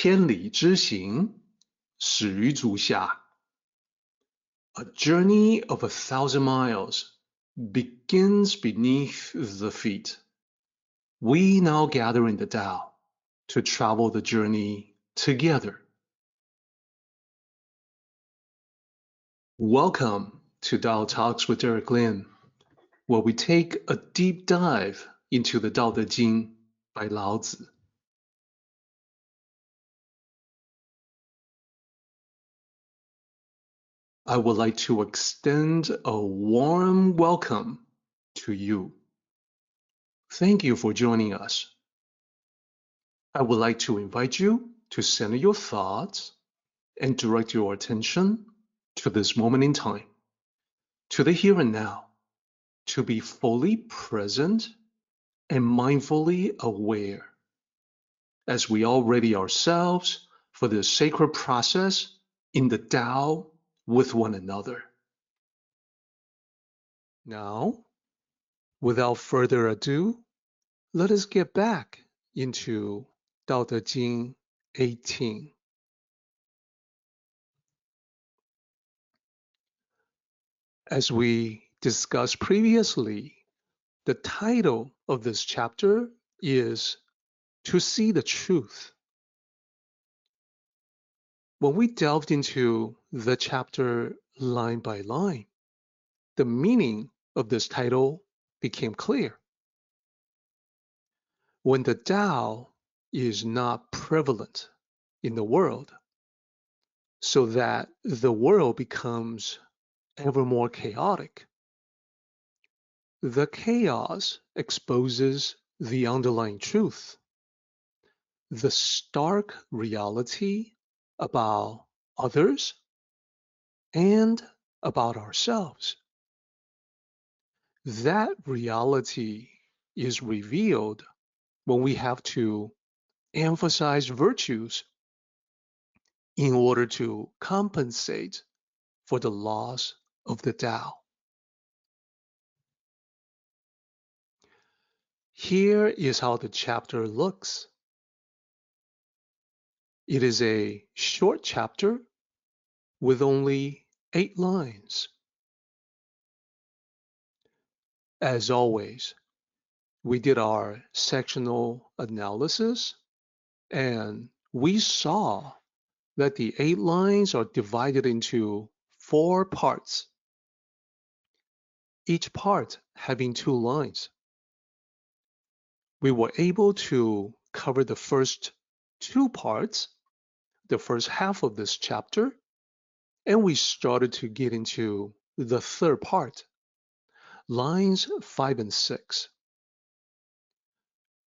千里之行，始于足下. A journey of 1,000 miles begins beneath the feet. We now gather in the Tao to travel the journey together. Welcome to Tao Talks with Eric Lin, where we take a deep dive into the Tao Te Ching by Lao Tzu. I would like to extend a warm welcome to you. Thank you for joining us. I would like to invite you to center your thoughts and direct your attention to this moment in time, to the here and now, to be fully present and mindfully aware as we all ready ourselves for this sacred process in the Tao with one another. Now, without further ado, let us get back into Tao Te Ching 18. As we discussed previously, the title of this chapter is To See the Truth. When we delved into the chapter line by line, the meaning of this title became clear. When the Tao is not prevalent in the world, so that the world becomes ever more chaotic, the chaos exposes the underlying truth, the stark reality about others and about ourselves. That reality is revealed when we have to emphasize virtues in order to compensate for the loss of the Tao. Here is how the chapter looks. It is a short chapter with only 8 lines. As always, we did our sectional analysis and we saw that the 8 lines are divided into 4 parts, each part having 2 lines. We were able to cover the first 2 parts, the first half of this chapter, and we started to get into the third part, lines 5 and 6.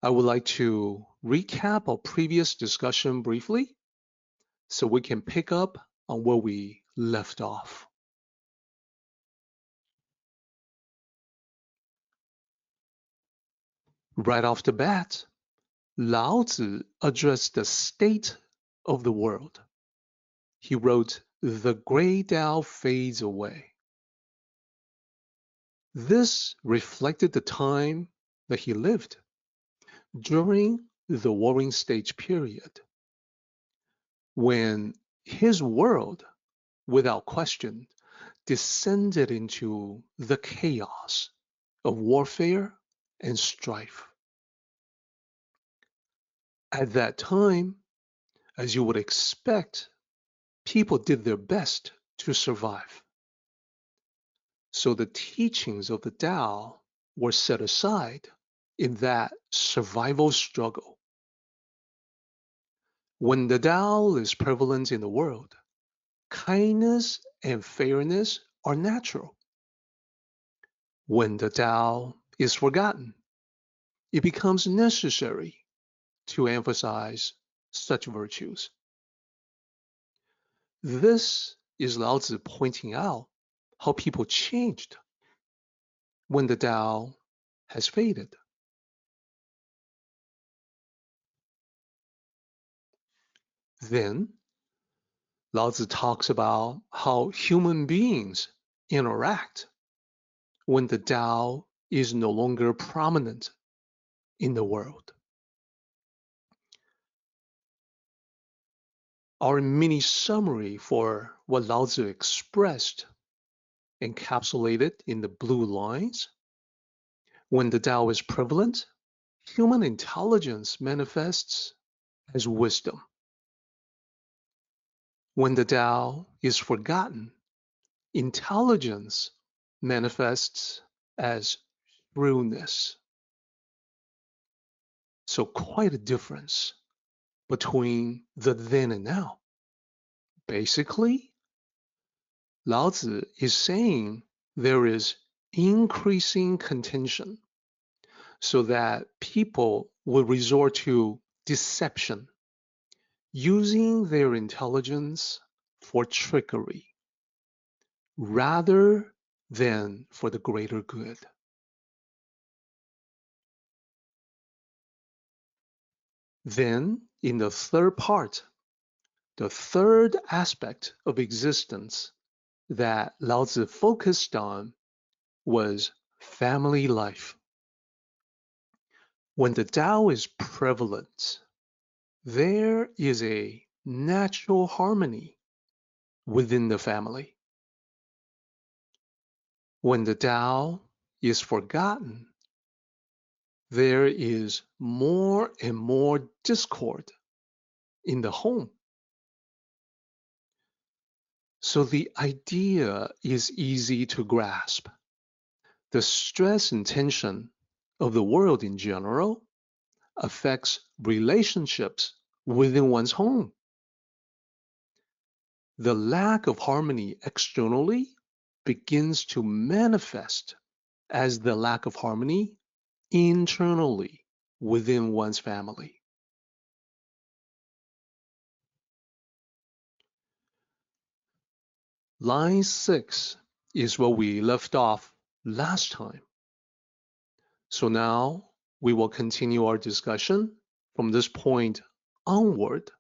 I would like to recap our previous discussion briefly so we can pick up on where we left off. Right off the bat, Lao Tzu addressed the state of the world. He wrote, "The gray Tao fades away." This reflected the time that he lived during the Warring Stage period, when his world, without question, descended into the chaos of warfare and strife. At that time, as you would expect, people did their best to survive. So the teachings of the Tao were set aside in that survival struggle. When the Tao is prevalent in the world, kindness and fairness are natural. When the Tao is forgotten, it becomes necessary to emphasize such virtues. This is Lao Tzu pointing out how people changed when the Tao has faded. Then, Lao Tzu talks about how human beings interact when the Tao is no longer prominent in the world. our mini summary for what Lao Tzu expressed, encapsulated in the blue lines. When the Tao is prevalent, human intelligence manifests as wisdom. When the Tao is forgotten, intelligence manifests as shrewdness. So quite a difference between the then and now. Basically, Lao Tzu is saying there is increasing contention so that people will resort to deception, using their intelligence for trickery rather than for the greater good. Then, in the third part, the third aspect of existence that Lao Tzu focused on was family life. When the Tao is prevalent, there is a natural harmony within the family. When the Tao is forgotten, there is more and more discord in the home. So the idea is easy to grasp. The stress and tension of the world in general affects relationships within one's home. The lack of harmony externally begins to manifest as the lack of harmony internally within one's family. Line 6 is where we left off last time. So now we will continue our discussion from this point onward.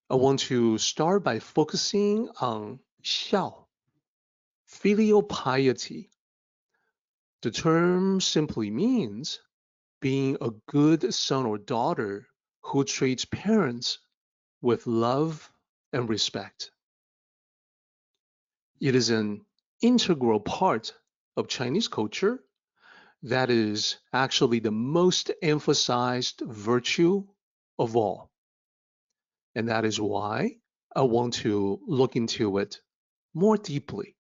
I want to start by focusing on xiao, filial piety. The term simply means being a good son or daughter who treats parents with love and respect. It is an integral part of Chinese culture that is actually the most emphasized virtue of all. And that is why I want to look into it more deeply.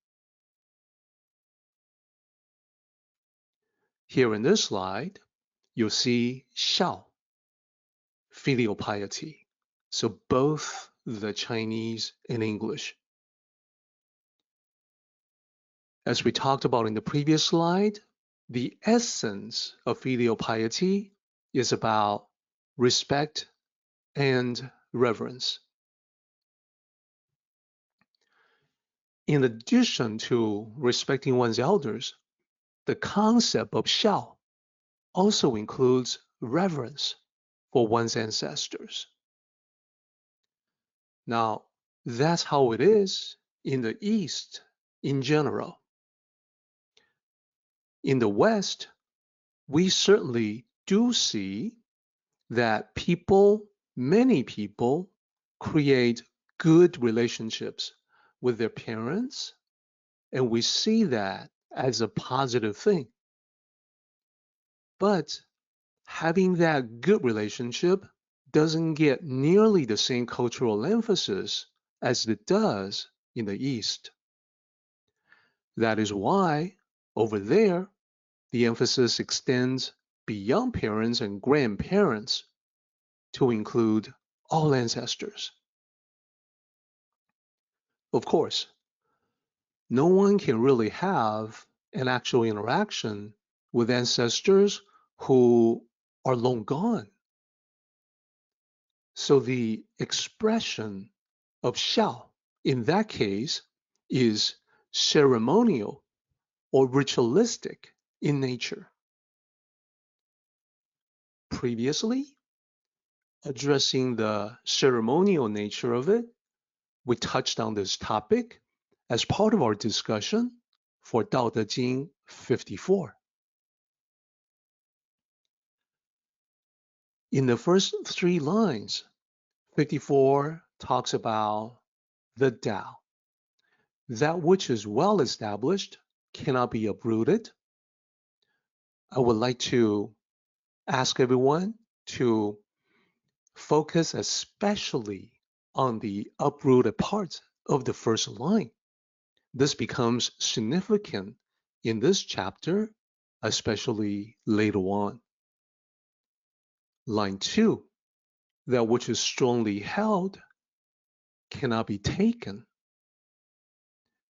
Here in this slide, you'll see xiao, filial piety. So both the Chinese and English. As we talked about in the previous slide, the essence of filial piety is about respect and reverence. In addition to respecting one's elders, the concept of xiao also includes reverence for one's ancestors. Now, that's how it is in the East in general. In the West, we certainly do see that many people, create good relationships with their parents, and we see that as a positive thing. But having that good relationship doesn't get nearly the same cultural emphasis as it does in the East. That is why, over there, the emphasis extends beyond parents and grandparents to include all ancestors. Of course, no one can really have an actual interaction with ancestors who are long gone. So the expression of xiao in that case is ceremonial or ritualistic in nature. Previously, addressing the ceremonial nature of it, we touched on this topic as part of our discussion for Tao Te Ching 54. In the first 3 lines, 54 talks about the Tao. That which is well established cannot be uprooted. I would like to ask everyone to focus especially on the uprooted parts of the first line. This becomes significant in this chapter, especially later on. Line 2, that which is strongly held cannot be taken.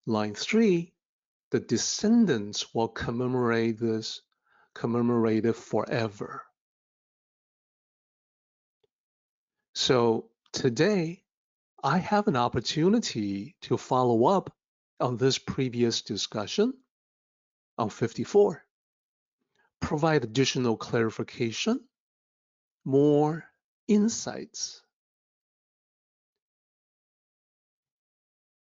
Line 3, the descendants will commemorate this, commemorate it forever. So today, I have an opportunity to follow up on this previous discussion on 54, provide additional clarification, more insights.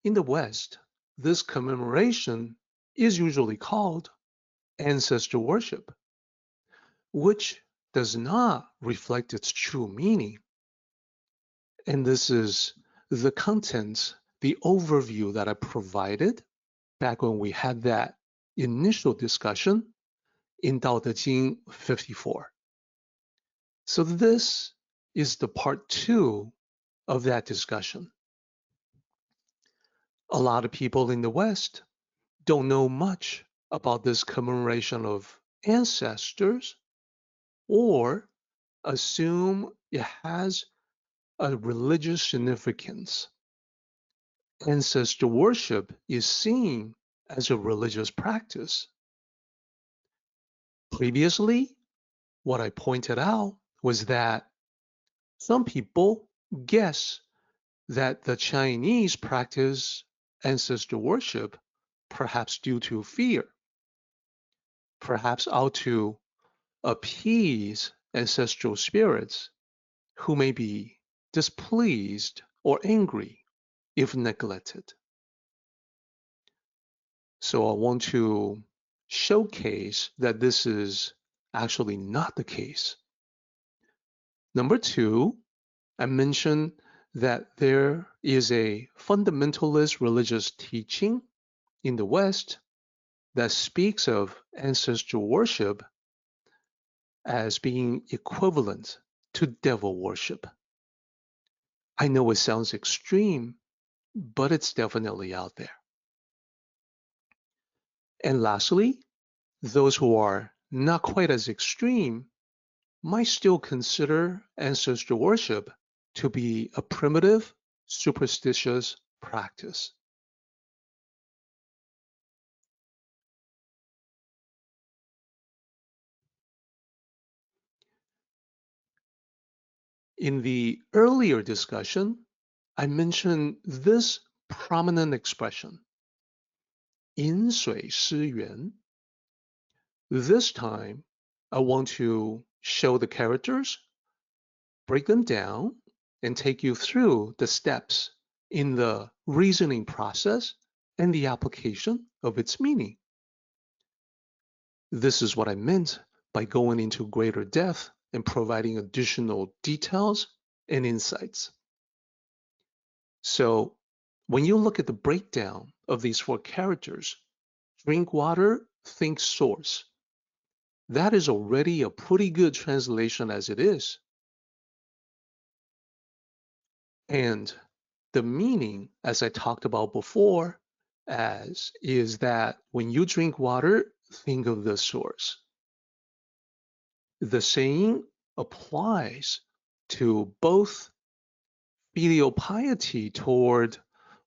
In the West, this commemoration is usually called ancestor worship, which does not reflect its true meaning. And this is the content, the overview that I provided back when we had that initial discussion in Tao Te Ching 54. So this is the part 2 of that discussion. A lot of people in the West don't know much about this commemoration of ancestors or assume it has a religious significance. Ancestor worship is seen as a religious practice. Previously, what I pointed out was that some people guess that the Chinese practice ancestor worship perhaps due to fear, perhaps out to appease ancestral spirits who may be displeased or angry if neglected. So I want to showcase that this is actually not the case. Number 2, I mentioned that there is a fundamentalist religious teaching in the West that speaks of ancestral worship as being equivalent to devil worship. I know it sounds extreme, but it's definitely out there. And lastly, those who are not quite as extreme might still consider ancestor worship to be a primitive, superstitious practice. In the earlier discussion, I mentioned this prominent expression, 饮水思源. This time, I want to show the characters, break them down, and take you through the steps in the reasoning process and the application of its meaning. This is what I meant by going into greater depth and providing additional details and insights. So when you look at the breakdown of these 4 characters, drink water, think source, that is already a pretty good translation as it is. And the meaning, as I talked about before, is that when you drink water, think of the source. The saying applies to both filial piety toward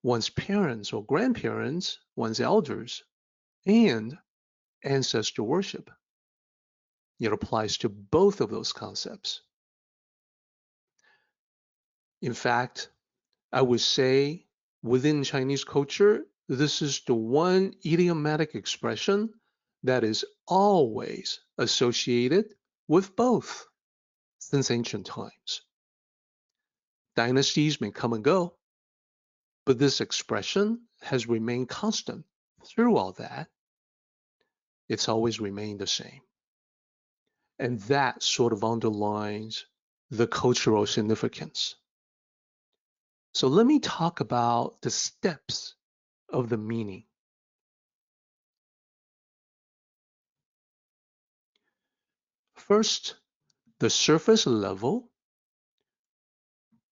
one's parents or grandparents, one's elders, and ancestor worship. It applies to both of those concepts. In fact, I would say within Chinese culture, this is the one idiomatic expression that is always associated with both since ancient times. Dynasties may come and go, but this expression has remained constant through all that. It's always remained the same. And that sort of underlines the cultural significance. So let me talk about the steps of the meaning. First, the surface level.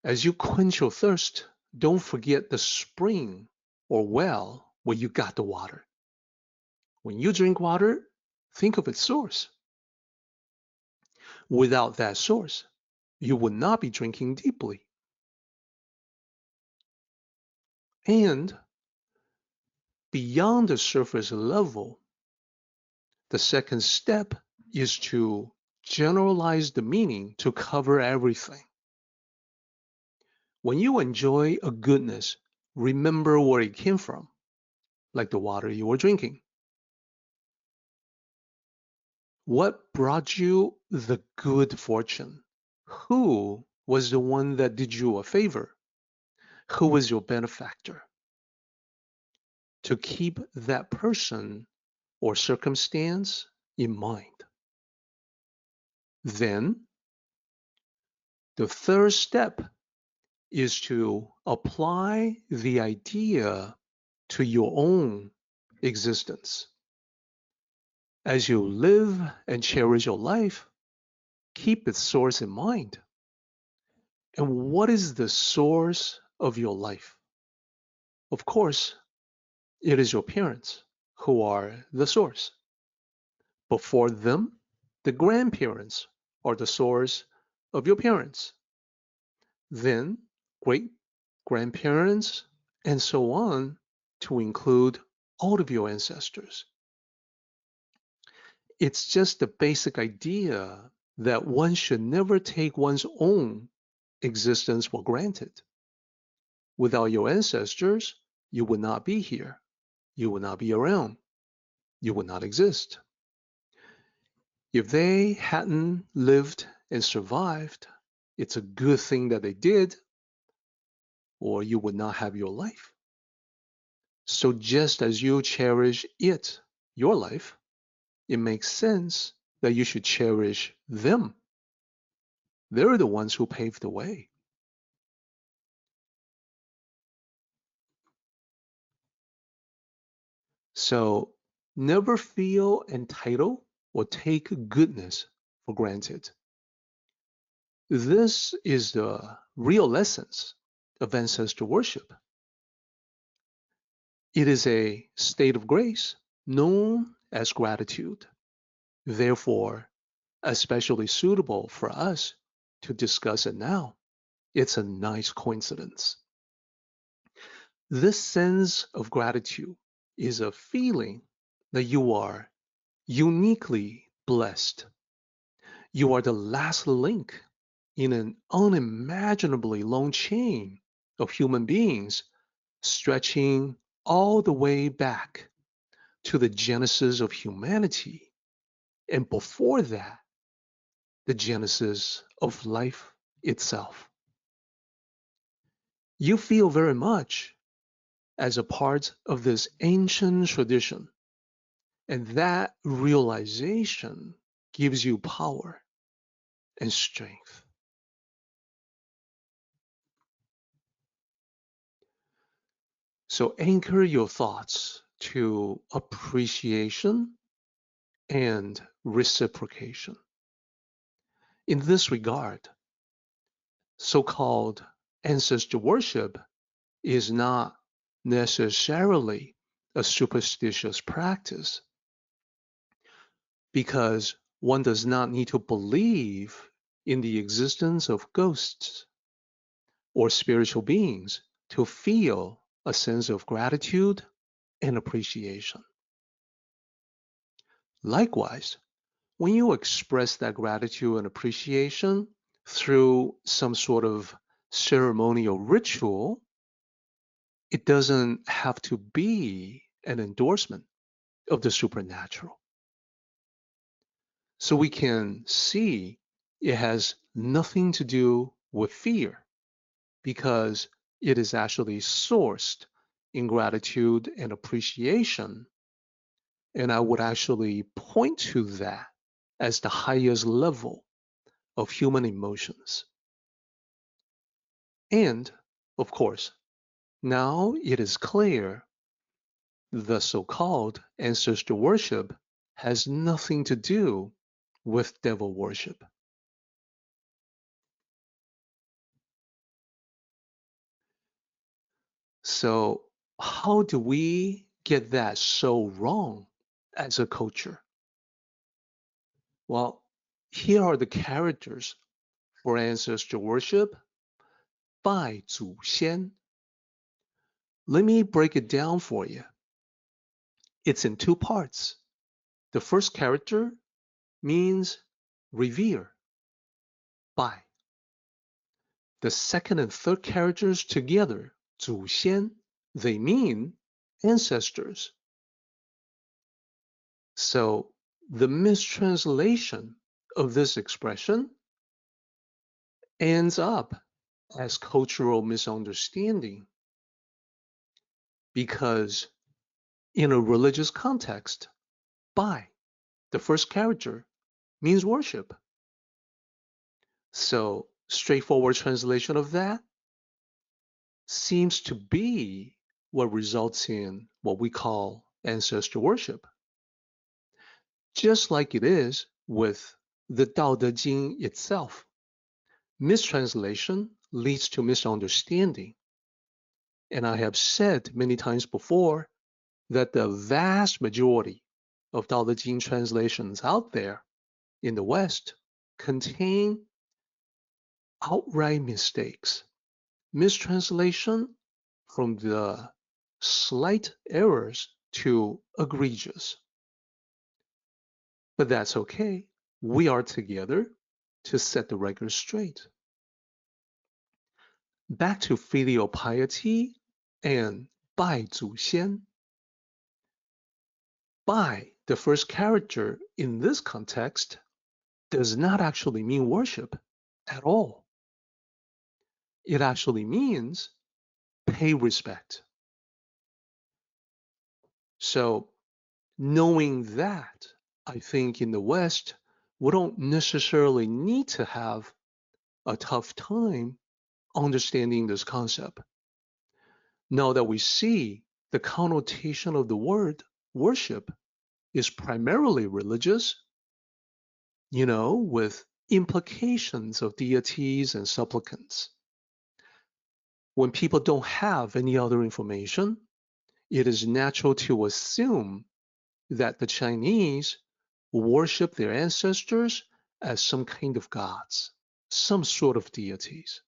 As you quench your thirst, don't forget the spring or well where you got the water. When you drink water, think of its source. Without that source, you would not be drinking deeply. And beyond the surface level, the second step is to generalize the meaning to cover everything. When you enjoy a goodness, remember where it came from, like the water you were drinking. What brought you the good fortune? Who was the one that did you a favor? Who was your benefactor? To keep that person or circumstance in mind. Then, the third step is to apply the idea to your own existence. As you live and cherish your life, keep its source in mind. And what is the source of your life? Of course, it is your parents who are the source. Before them, the grandparents are the source of your parents. Then, great grandparents, and so on, to include all of your ancestors. It's just the basic idea that one should never take one's own existence for granted. Without your ancestors, you would not be here. You would not be around. You would not exist. If they hadn't lived and survived, it's a good thing that they did, or you would not have your life. So just as you cherish it, your life, it makes sense that you should cherish them. They're the ones who paved the way. So never feel entitled or take goodness for granted. This is the real essence of ancestor worship. It is a state of grace known as gratitude, therefore, especially suitable for us to discuss it now. It's a nice coincidence. This sense of gratitude is a feeling that you are uniquely blessed. You are the last link in an unimaginably long chain of human beings stretching all the way back to the genesis of humanity, and before that, the genesis of life itself. You feel very much as a part of this ancient tradition, and that realization gives you power and strength. So anchor your thoughts to appreciation and reciprocation. In this regard, so-called ancestor worship is not necessarily a superstitious practice, because one does not need to believe in the existence of ghosts or spiritual beings to feel a sense of gratitude and appreciation. Likewise, when you express that gratitude and appreciation through some sort of ceremonial ritual, it doesn't have to be an endorsement of the supernatural. So we can see it has nothing to do with fear, because it is actually sourced in gratitude and appreciation. And I would actually point to that as the highest level of human emotions. And Of course, now it is clear the so-called ancestor worship has nothing to do with devil worship. So how do we get that so wrong as a culture? Well, here are the characters for ancestor worship: 拜祖先. Let me break it down for you. It's in two parts. The first character means revere, 拜. The second and third characters together, 祖先, they mean ancestors. So the mistranslation of this expression ends up as cultural misunderstanding because in a religious context, 拜, the first character, means worship. So straightforward translation of that seems to be what results in what we call ancestor worship. Just like it is with the Tao Te Ching itself. Mistranslation leads to misunderstanding. And I have said many times before that the vast majority of Tao Te Ching translations out there in the West contain outright mistakes, mistranslation from the slight errors to egregious. But that's okay. We are together to set the record straight. Back to filial piety and 拜祖先. 拜, the first character in this context, does not actually mean worship at all. It actually means pay respect. So knowing that, I think in the West, we don't necessarily need to have a tough time understanding this concept. Now that we see the connotation of the word worship is primarily religious, with implications of deities and supplicants. When people don't have any other information, it is natural to assume that the Chinese worship their ancestors as some kind of gods, some sort of deities.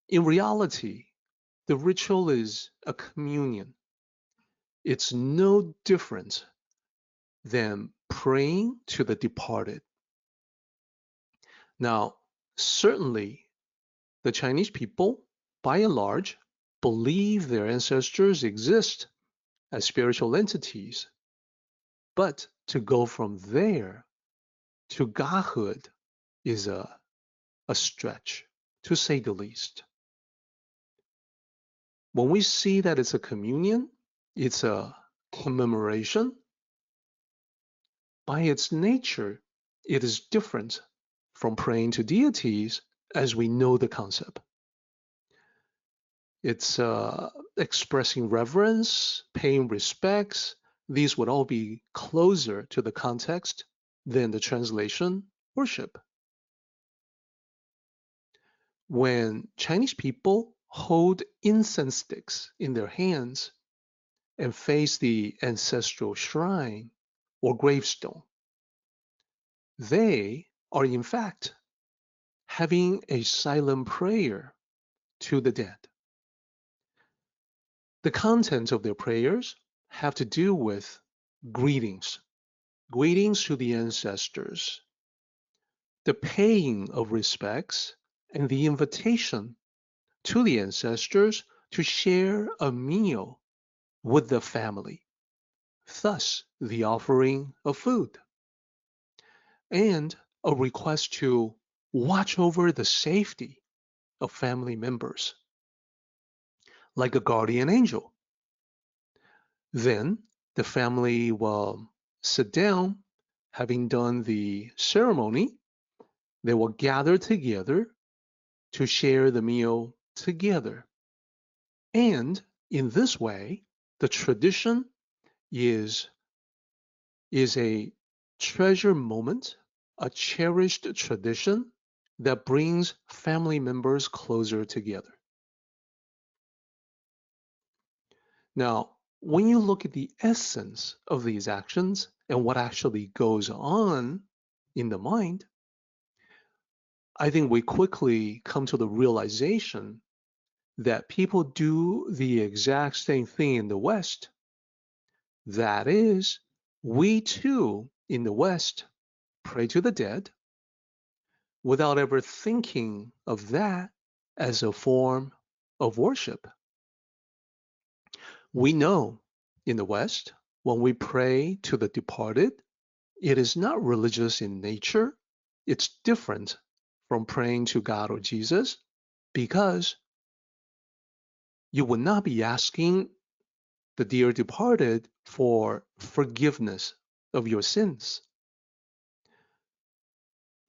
In reality, the ritual is a communion. It's no different than praying to the departed. Now, certainly, the Chinese people, by and large, believe their ancestors exist as spiritual entities. But to go from there to godhood is a stretch, to say the least. When we see that it's a communion, it's a commemoration, by its nature, it is different from praying to deities as we know the concept. It's expressing reverence, paying respects. These would all be closer to the context than the translation worship. When Chinese people hold incense sticks in their hands and face the ancestral shrine or gravestone, they are in fact having a silent prayer to the dead. The content of their prayers have to do with greetings to the ancestors, the paying of respects, and the invitation to the ancestors to share a meal with the family, thus the offering of food, and a request to watch over the safety of family members, like a guardian angel. Then the family will sit down, having done the ceremony, They will gather together to share the meal together. And in this way, the tradition is a treasure moment, a cherished tradition that brings family members closer together. Now, when you look at the essence of these actions and what actually goes on in the mind, I think we quickly come to the realization that people do the exact same thing in the West. That is, we too in the West pray to the dead without ever thinking of that as a form of worship. We know in the West, when we pray to the departed, it is not religious in nature. It's different from praying to God or Jesus because you would not be asking the dear departed for forgiveness of your sins.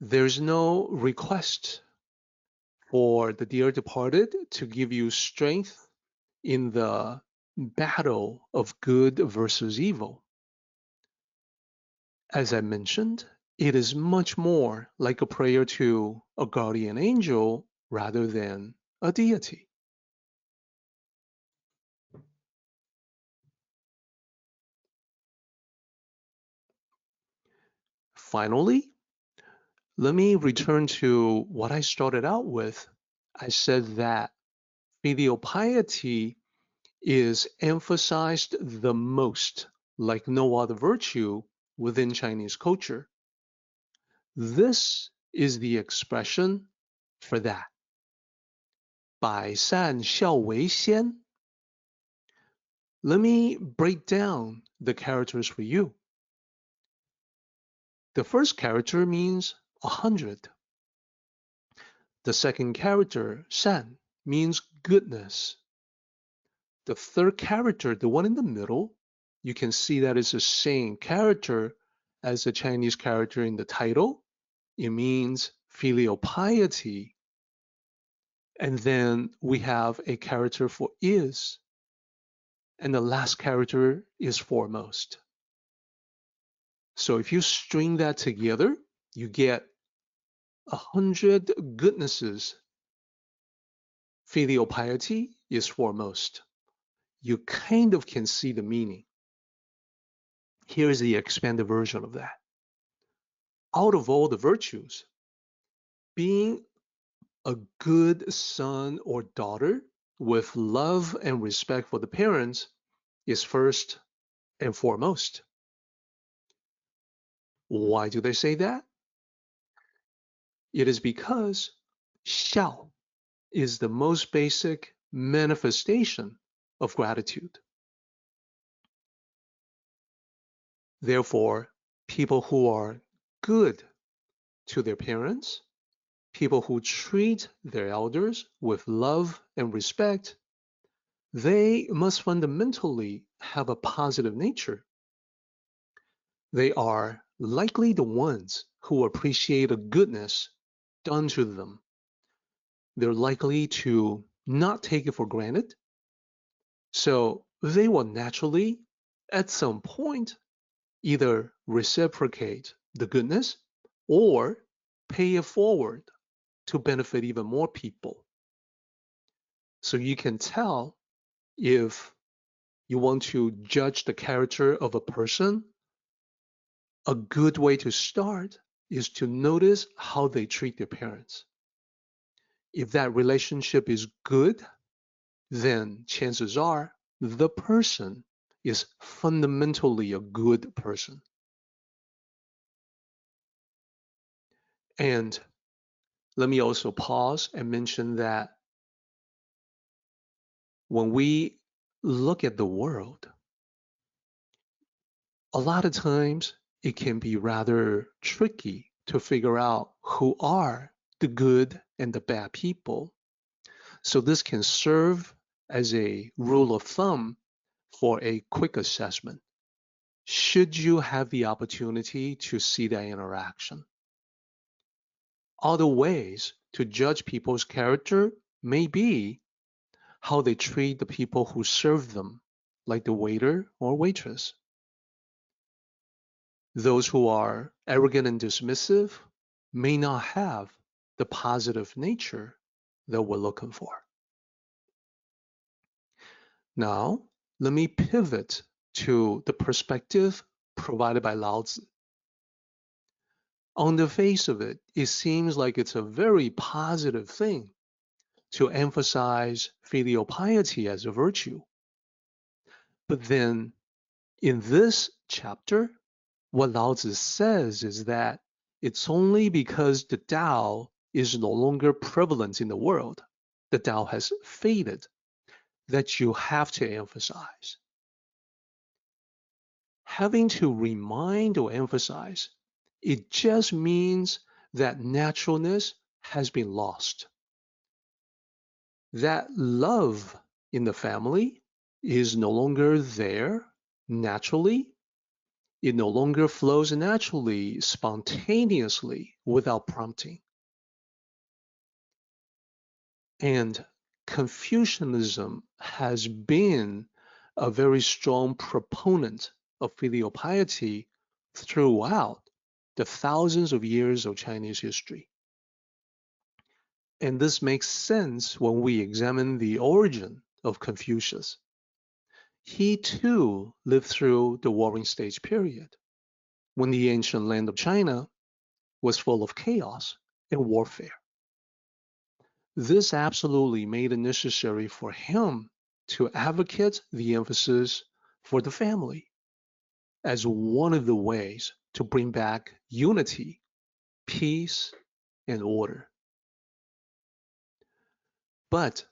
There's no request for the dear departed to give you strength in the battle of good versus evil. As I mentioned, it is much more like a prayer to a guardian angel rather than a deity. Finally, let me return to what I started out with. I said that filial piety is emphasized the most, like no other virtue, within Chinese culture. This is the expression for that. 百善孝为先. Let me break down the characters for you. The first character means 100. The second character, 善, means goodness. The third character, the one in the middle, you can see that it's the same character as the Chinese character in the title. It means filial piety. And then we have a character for is. And the last character is foremost. So if you string that together, you get 100 goodnesses. Filial piety is foremost. You kind of can see the meaning. Here's the expanded version of that. Out of all the virtues, being a good son or daughter with love and respect for the parents is first and foremost. Why do they say that? It is because 孝 is the most basic manifestation of gratitude. Therefore, people who are good to their parents, people who treat their elders with love and respect, they must fundamentally have a positive nature. They are likely the ones who appreciate a goodness done to them. They're likely to not take it for granted. So they will naturally, at some point, either reciprocate the goodness or pay it forward to benefit even more people. So you can tell if you want to judge the character of a person, a good way to start is to notice how they treat their parents. If that relationship is good, then chances are the person is fundamentally a good person. And let me also pause and mention that when we look at the world, a lot of times it can be rather tricky to figure out who are the good and the bad people. So this can serve as a rule of thumb for a quick assessment, should you have the opportunity to see that interaction. Other ways to judge people's character may be how they treat the people who serve them, like the waiter or waitress. Those who are arrogant and dismissive may not have the positive nature that we're looking for. Now, let me pivot to the perspective provided by Lao Tzu. On the face of it, it seems like it's a very positive thing to emphasize filial piety as a virtue. But then in this chapter, what Lao Tzu says is that it's only because the Tao is no longer prevalent in the world, the Tao has faded, that you have to emphasize. Having to remind or emphasize, it just means that naturalness has been lost. That love in the family is no longer there naturally. It no longer flows naturally, spontaneously, without prompting. And Confucianism has been a very strong proponent of filial piety throughout the thousands of years of Chinese history. And this makes sense when we examine the origin of Confucius. He too lived through the Warring Stage period, when the ancient land of China was full of chaos and warfare. This absolutely made it necessary for him to advocate the emphasis for the family as one of the ways to bring back unity, peace, and order. But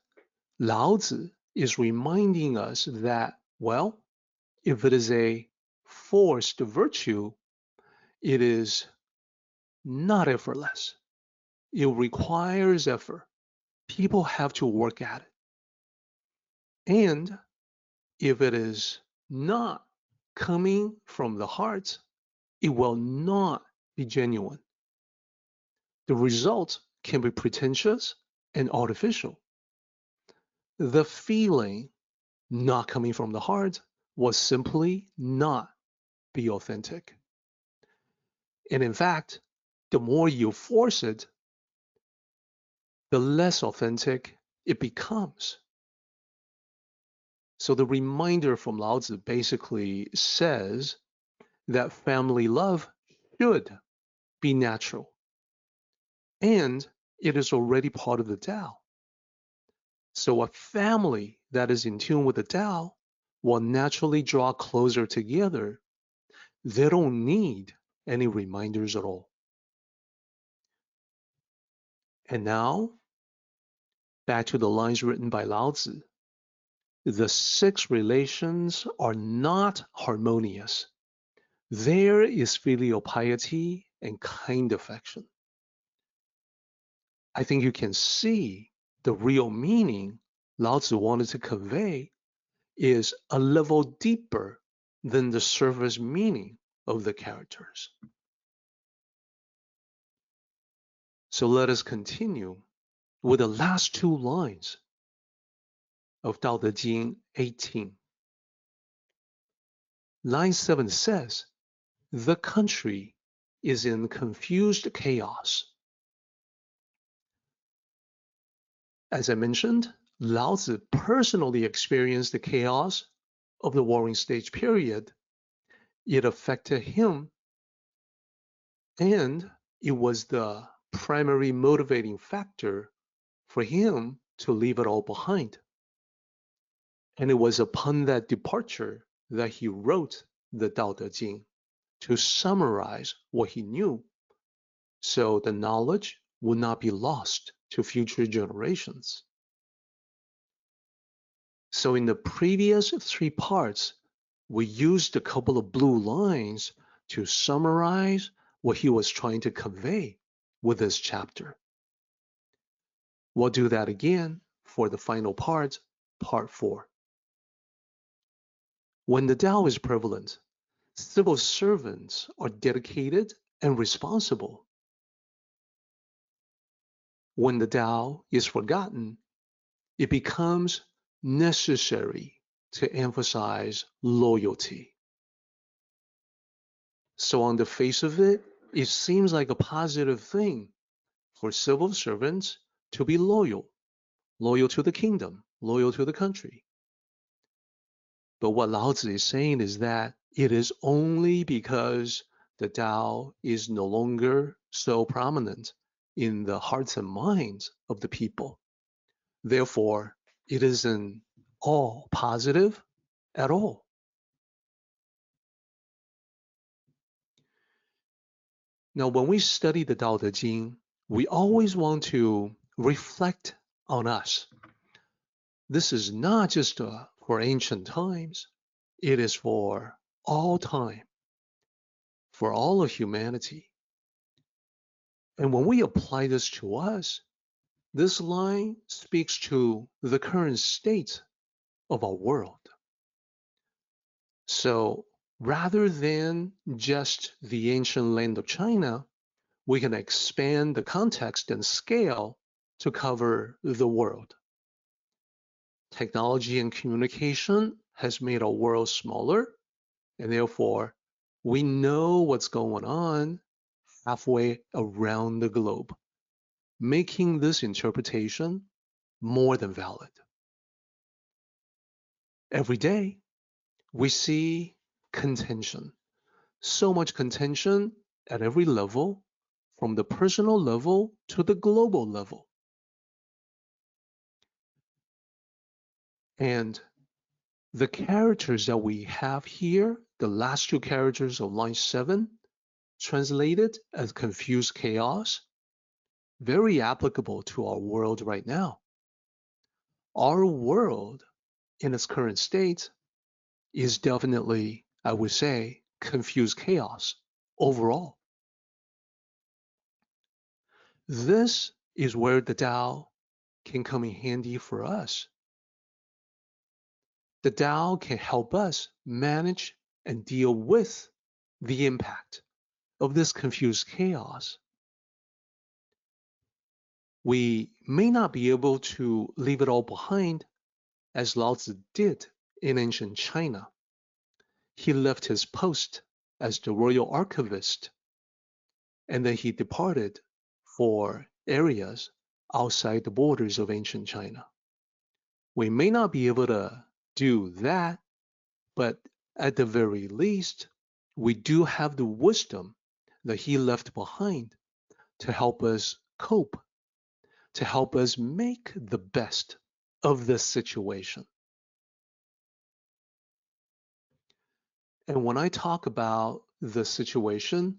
Lao Tzu is reminding us that, well, if it is a forced virtue, it is not effortless. It requires effort. People have to work at it. And if it is not coming from the heart, it will not be genuine. The result can be pretentious and artificial. The feeling not coming from the heart will simply not be authentic. And in fact, the more you force it, the less authentic it becomes. So the reminder from Lao Tzu basically says that family love should be natural, and it is already part of the Tao. So a family that is in tune with the Tao will naturally draw closer together. They don't need any reminders at all. And now, back to the lines written by Lao Tzu. The six relations are not harmonious. There is filial piety and kind affection. I think you can see the real meaning Lao Tzu wanted to convey is a level deeper than the surface meaning of the characters. So let us continue with the last two lines of Tao Te Ching 18. Line 7 says, the country is in confused chaos. As I mentioned, Lao Tzu personally experienced the chaos of the Warring Stage period. It affected him, and it was the primary motivating factor for him to leave it all behind. And it was upon that departure that he wrote the Tao Te Ching to summarize what he knew, so the knowledge would not be lost to future generations. So in the previous three parts, we used a couple of blue lines to summarize what he was trying to convey with this chapter. We'll do that again for the final part, part 4. When the Tao is prevalent, civil servants are dedicated and responsible. When the Tao is forgotten, it becomes necessary to emphasize loyalty. So on the face of it, it seems like a positive thing for civil servants to be loyal, loyal to the kingdom, loyal to the country. But what Lao Tzu is saying is that it is only because the Tao is no longer so prominent in the hearts and minds of the people. Therefore, it isn't all positive at all. Now, when we study the Tao Te Ching, we always want to reflect on us. This is not just for ancient times, it is for all time, for all of humanity. And when we apply this to us, this line speaks to the current state of our world. So rather than just the ancient land of China, we can expand the context and scale to cover the world. Technology and communication has made our world smaller, and therefore we know what's going on halfway around the globe, making this interpretation more than valid. Every day, we see contention, so much contention at every level, from the personal level to the global level. And the characters that we have here, the last two characters of line 7, translated as confused chaos, very applicable to our world right now. Our world in its current state is definitely, I would say, confused chaos overall. This is where the Tao can come in handy for us. The Tao can help us manage and deal with the impact of this confused chaos. We may not be able to leave it all behind as Lao Tzu did in ancient China. He left his post as the royal archivist, and then he departed for areas outside the borders of ancient China. We may not be able to do that, but at the very least, we do have the wisdom that he left behind to help us cope, to help us make the best of this situation. And when I talk about the situation,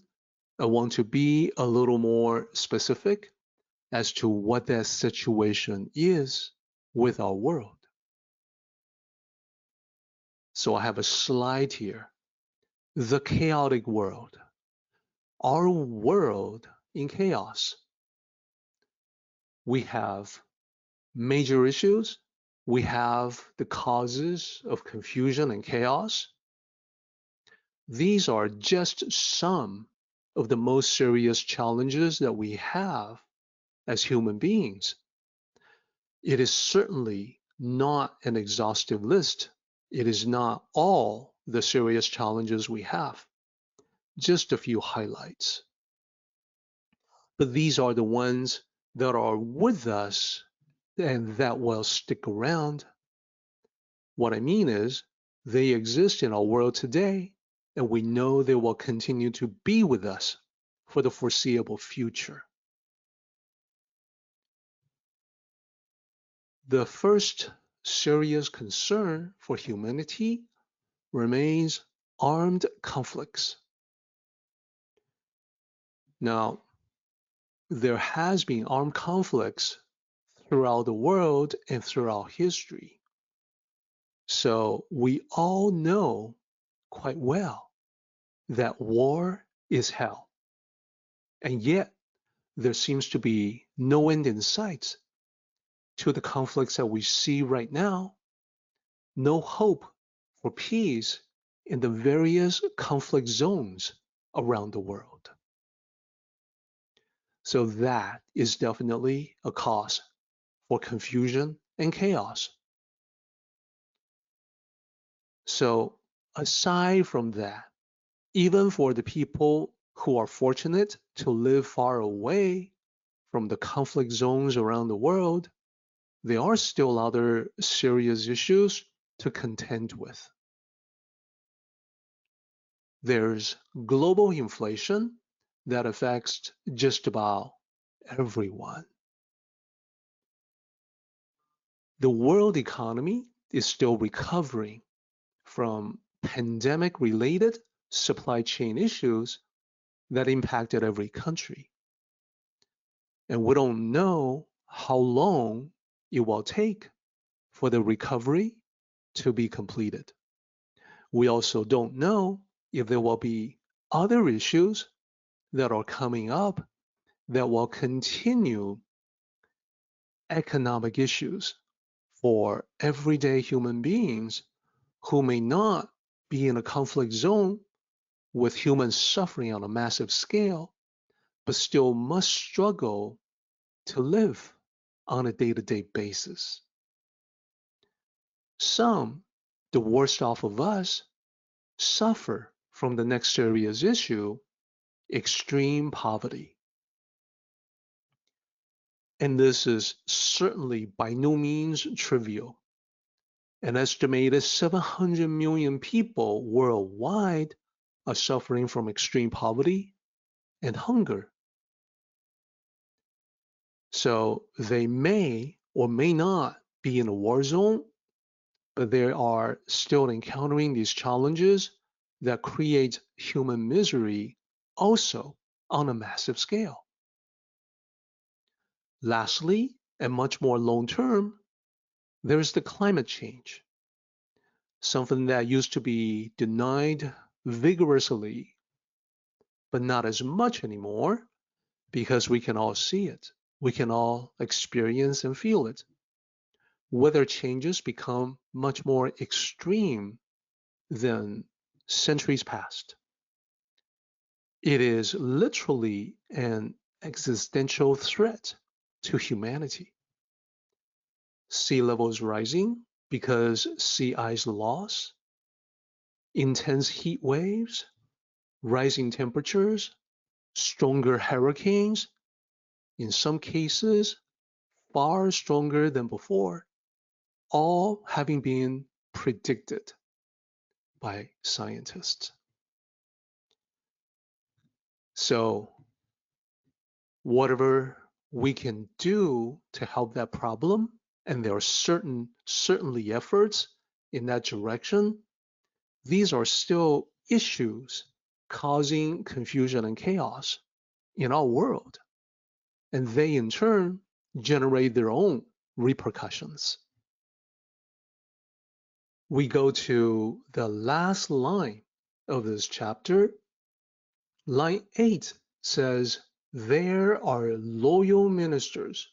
I want to be a little more specific as to what that situation is with our world. So I have a slide here. The chaotic world. Our world in chaos. We have major issues. We have the causes of confusion and chaos. These are just some of the most serious challenges that we have as human beings. It is certainly not an exhaustive list. It is not all the serious challenges we have. Just a few highlights. But these are the ones that are with us and that will stick around. What I mean is, they exist in our world today, and we know they will continue to be with us for the foreseeable future. The first serious concern for humanity remains armed conflicts. Now, there has been armed conflicts throughout the world and throughout history. So we all know quite well that war is hell. And yet, there seems to be no end in sight to the conflicts that we see right now, no hope for peace in the various conflict zones around the world. So that is definitely a cause for confusion and chaos. So aside from that, even for the people who are fortunate to live far away from the conflict zones around the world, there are still other serious issues to contend with. There's global inflation that affects just about everyone. The world economy is still recovering from pandemic-related supply chain issues that impacted every country. And we don't know how long it will take for the recovery to be completed. We also don't know if there will be other issues that are coming up that will continue economic issues for everyday human beings who may not be in a conflict zone with humans suffering on a massive scale, but still must struggle to live on a day-to-day basis. Some, the worst off of us, suffer from the next serious issue, extreme poverty. And this is certainly by no means trivial. An estimated 700 million people worldwide are suffering from extreme poverty and hunger. So they may or may not be in a war zone, but they are still encountering these challenges that create human misery also on a massive scale. Lastly, and much more long-term, there's the climate change, something that used to be denied vigorously, but not as much anymore because we can all see it. We can all experience and feel it. Weather changes become much more extreme than centuries past. It is literally an existential threat to humanity. Sea levels rising because sea ice loss, intense heat waves, rising temperatures, stronger hurricanes, in some cases far stronger than before, all having been predicted by scientists. So whatever we can do to help that problem, and there are certainly efforts in that direction, these are still issues causing confusion and chaos in our world. And they in turn generate their own repercussions. We go to the last line of this chapter. Line 8 says, there are loyal ministers.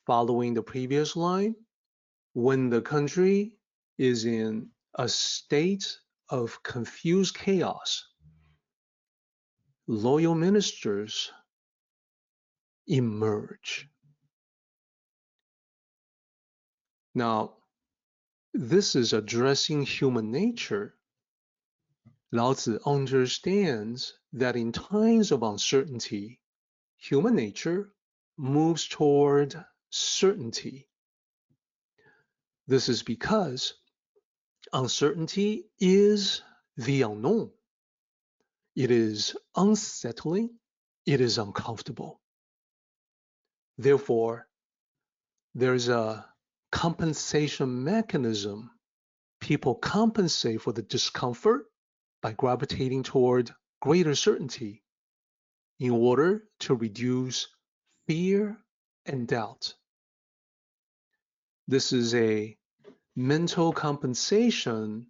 Following the previous line, when the country is in a state of confused chaos, loyal ministers emerge. Now, this is addressing human nature. Lao Tzu understands that in times of uncertainty, human nature moves toward certainty. This is because uncertainty is the unknown. It is unsettling. It is uncomfortable. Therefore, there's a compensation mechanism. People compensate for the discomfort by gravitating toward greater certainty in order to reduce fear and doubt. This is a mental compensation,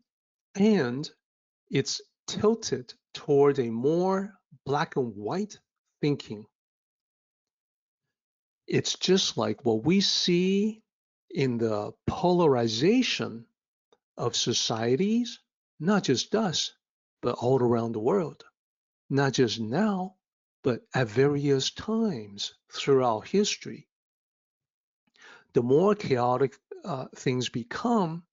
and it's tilted toward a more black and white thinking. It's just like what we see in the polarization of societies, not just us, but all around the world, not just now, But at various times throughout history, the more chaotic things become,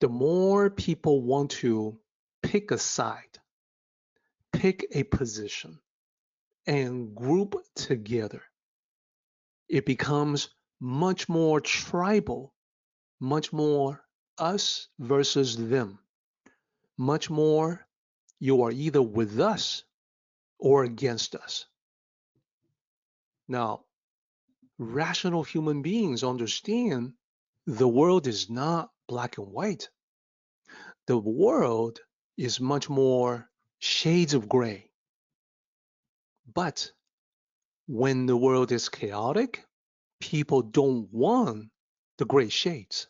the more people want to pick a side, pick a position, and group together. It becomes much more tribal, much more us versus them, much more you are either with us or against us. Now, rational human beings understand the world is not black and white. The world is much more shades of gray. But when the world is chaotic, people don't want the gray shades.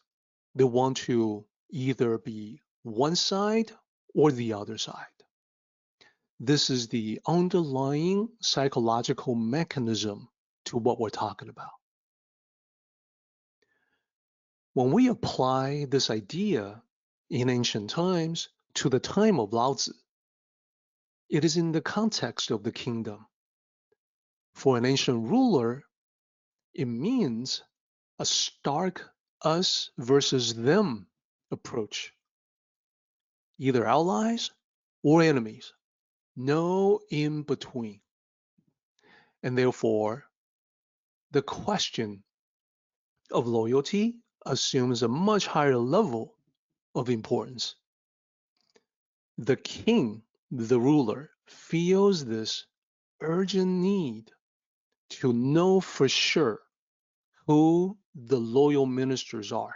They want to either be one side or the other side. This is the underlying psychological mechanism to what we're talking about. When we apply this idea in ancient times to the time of Lao Tzu, it is in the context of the kingdom. For an ancient ruler, it means a stark us versus them approach, either allies or enemies, no in between. And therefore, the question of loyalty assumes a much higher level of importance. The king, the ruler, feels this urgent need to know for sure who the loyal ministers are.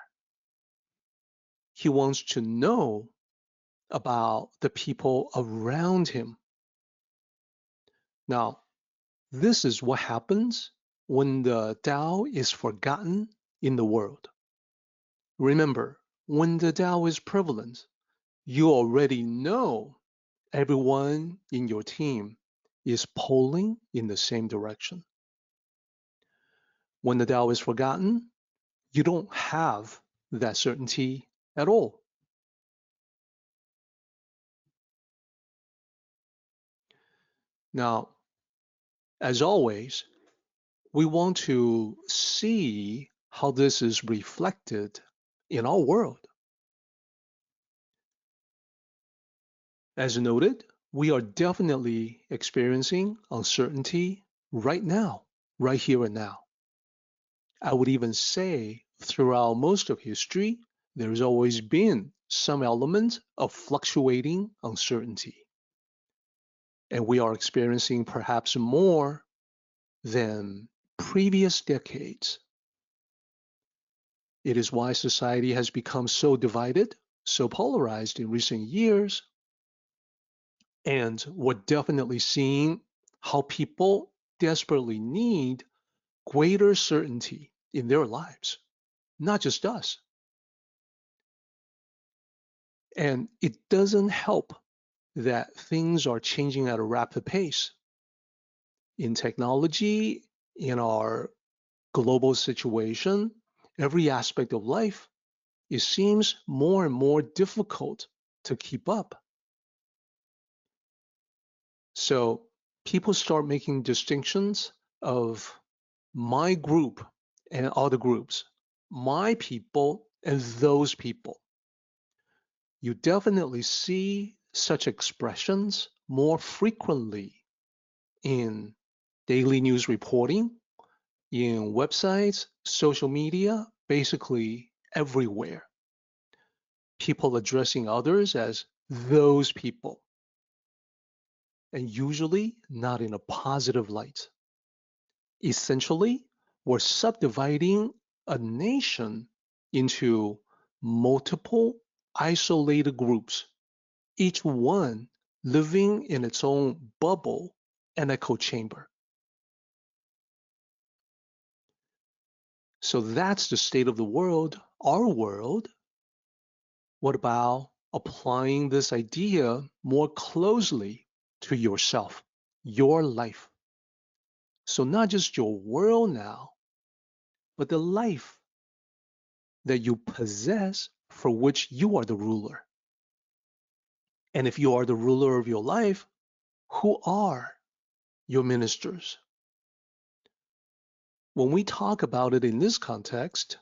He wants to know about the people around him. Now, this is what happens when the Tao is forgotten in the world. Remember, when the Tao is prevalent, you already know everyone in your team is pulling in the same direction. When the Tao is forgotten, you don't have that certainty at all. Now, as always, we want to see how this is reflected in our world. As noted, we are definitely experiencing uncertainty right now, right here and now. I would even say throughout most of history, there's always been some element of fluctuating uncertainty. And we are experiencing perhaps more than previous decades. It is why society has become so divided, so polarized in recent years. And we're definitely seeing how people desperately need greater certainty in their lives, not just us. And it doesn't help that things are changing at a rapid pace. In technology, in our global situation, every aspect of life, it seems more and more difficult to keep up. So people start making distinctions of my group and other groups, my people and those people. You definitely see such expressions more frequently in daily news reporting, in websites, social media, basically everywhere. People addressing others as those people, and usually not in a positive light. Essentially, we're subdividing a nation into multiple isolated groups, each one living in its own bubble and echo chamber. So that's the state of the world, our world. What about applying this idea more closely to yourself, your life? So not just your world now, but the life that you possess for which you are the ruler. And if you are the ruler of your life, who are your ministers. When we talk about it in this context,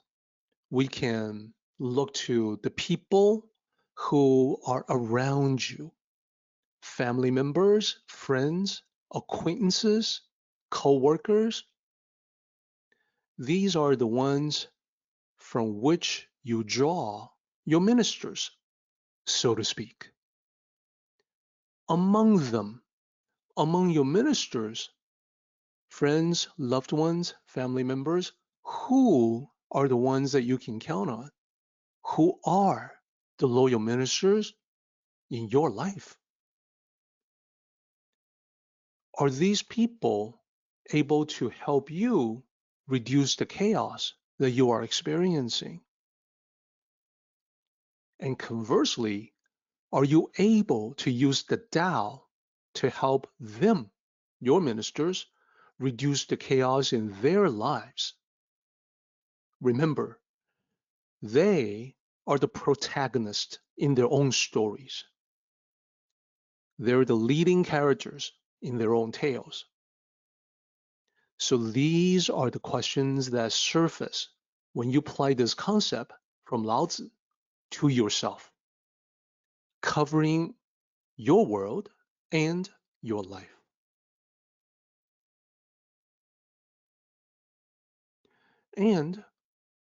we can look to the people who are around you, family members, friends, acquaintances, co-workers. These are the ones from which you draw your ministers, so to speak. Among them, among your ministers, friends, loved ones, family members, who are the ones that you can count on? Who are the loyal ministers in your life? Are these people able to help you reduce the chaos that you are experiencing? And conversely, are you able to use the Tao to help them, your ministers, reduce the chaos in their lives? Remember, they are the protagonists in their own stories. They're the leading characters in their own tales. So these are the questions that surface when you apply this concept from Lao Tzu to yourself, covering your world and your life. And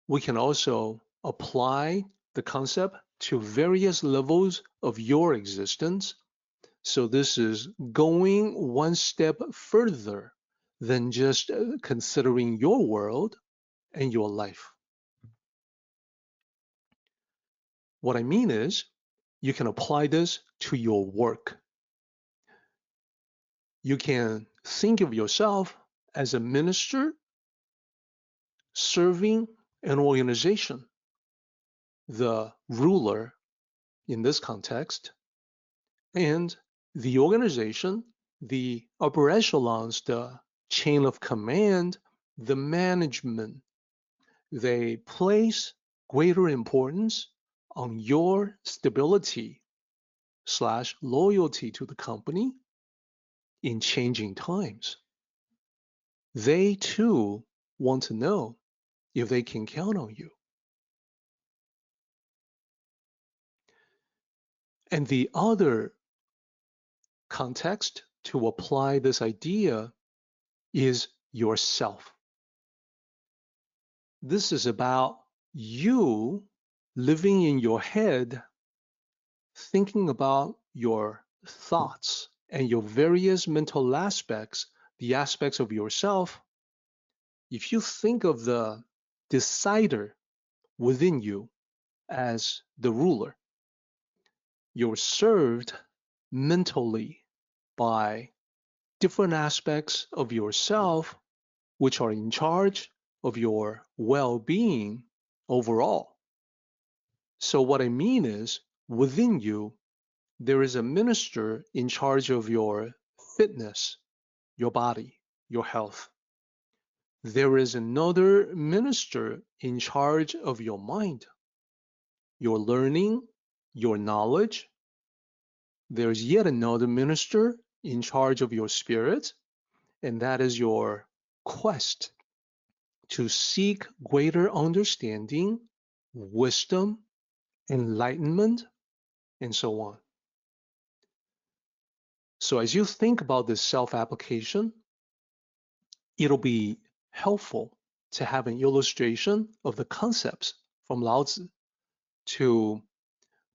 we can also apply the concept to various levels of your existence. So this is going one step further than just considering your world and your life. What I mean is, you can apply this to your work. You can think of yourself as a minister serving an organization, the ruler in this context, and the organization, the upper echelons, the chain of command, the management, they place greater importance on your stability / loyalty to the company in changing times. They too want to know if they can count on you. And the other context to apply this idea is yourself. This is about you living in your head, thinking about your thoughts and your various mental aspects, the aspects of yourself. If you think of the decider within you as the ruler, you're served mentally by different aspects of yourself which are in charge of your well-being overall. So what I mean is, within you, there is a minister in charge of your fitness, your body, your health. There is another minister in charge of your mind, your learning, your knowledge. There's yet another minister in charge of your spirit, and that is your quest to seek greater understanding, wisdom, enlightenment, and so on. So as you think about this self-application, it'll be helpful to have an illustration of the concepts from Lao Tzu to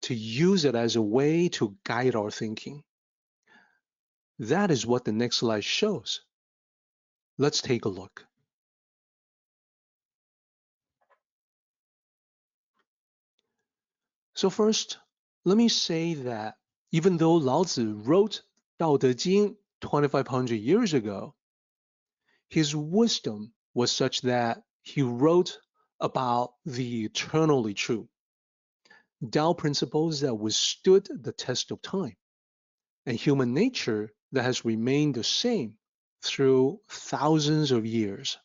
use it as a way to guide our thinking. That is what the next slide shows. Let's take a look. So first, let me say that even though Lao Tzu wrote Dao De Jing 2,500 years ago, his wisdom was such that he wrote about the eternally true, Tao principles that withstood the test of time, and human nature that has remained the same through thousands of years.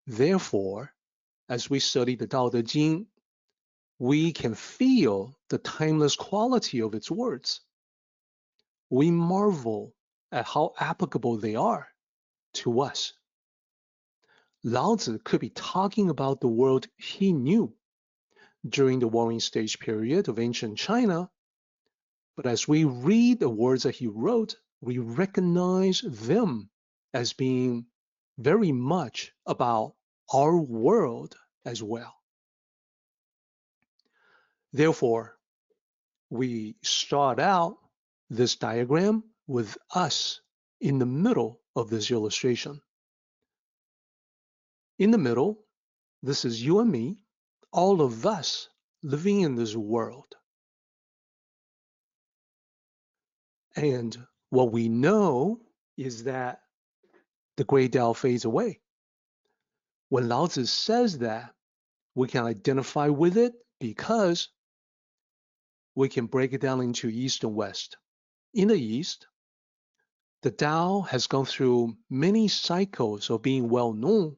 Therefore, as we study the Tao Te Ching, we can feel the timeless quality of its words. We marvel at how applicable they are to us. Lao Tzu could be talking about the world he knew during the warring stage period of ancient China, but as we read the words that he wrote, we recognize them as being very much about our world as well. Therefore, we start out this diagram with us in the middle of this illustration. In the middle, this is you and me, all of us living in this world. And what we know is that the great Tao fades away. When Lao Tzu says that, we can identify with it because we can break it down into East and West. In the East, the Tao has gone through many cycles of being well known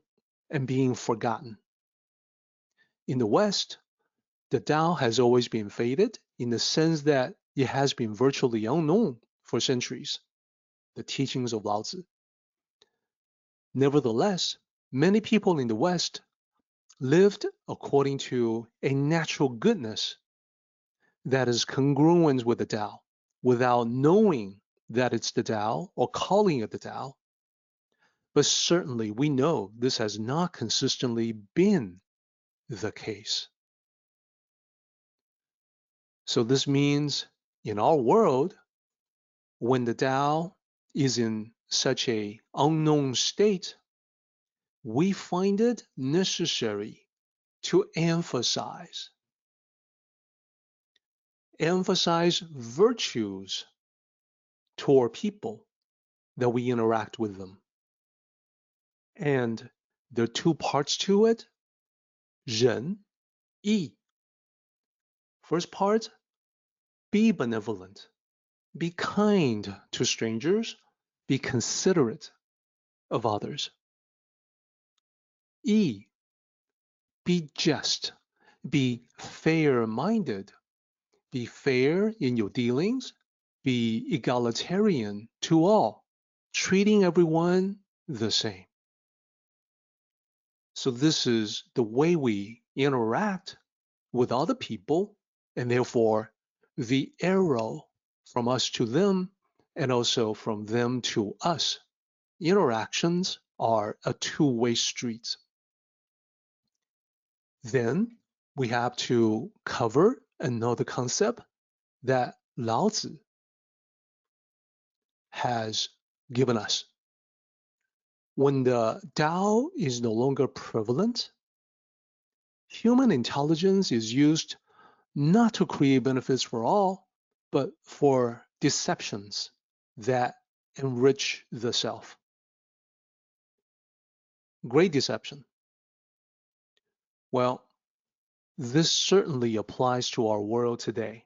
and being forgotten. In the West, the Tao has always been faded in the sense that it has been virtually unknown for centuries, the teachings of Lao Tzu. Nevertheless, many people in the West lived according to a natural goodness that is congruent with the Tao, without knowing that it's the Tao or calling it the Tao. But certainly we know this has not consistently been the case. So this means in our world, when the Tao is in such an unknown state, we find it necessary to emphasize virtues toward people that we interact with them. And there are two parts to it, 仁, yi. First part, be benevolent, be kind to strangers, be considerate of others. Yi, be just, be fair-minded, be fair in your dealings, be egalitarian to all, treating everyone the same. So this is the way we interact with other people, and therefore the arrow from us to them and also from them to us. Interactions are a two-way street. Then we have to cover another concept that Lao Tzu has given us. When the Tao is no longer prevalent, human intelligence is used not to create benefits for all, but for deceptions that enrich the self. Great deception. Well, this certainly applies to our world today.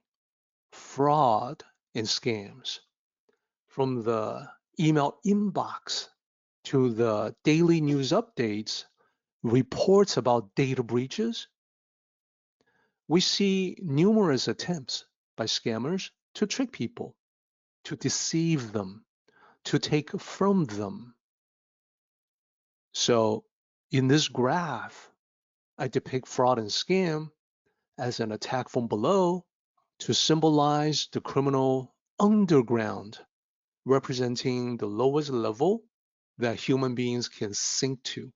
Fraud and scams. From the email inbox to the daily news updates, reports about data breaches, we see numerous attempts by scammers to trick people, to deceive them, to take from them. So in this graph, I depict fraud and scam as an attack from below to symbolize the criminal underground, representing the lowest level that human beings can sink to.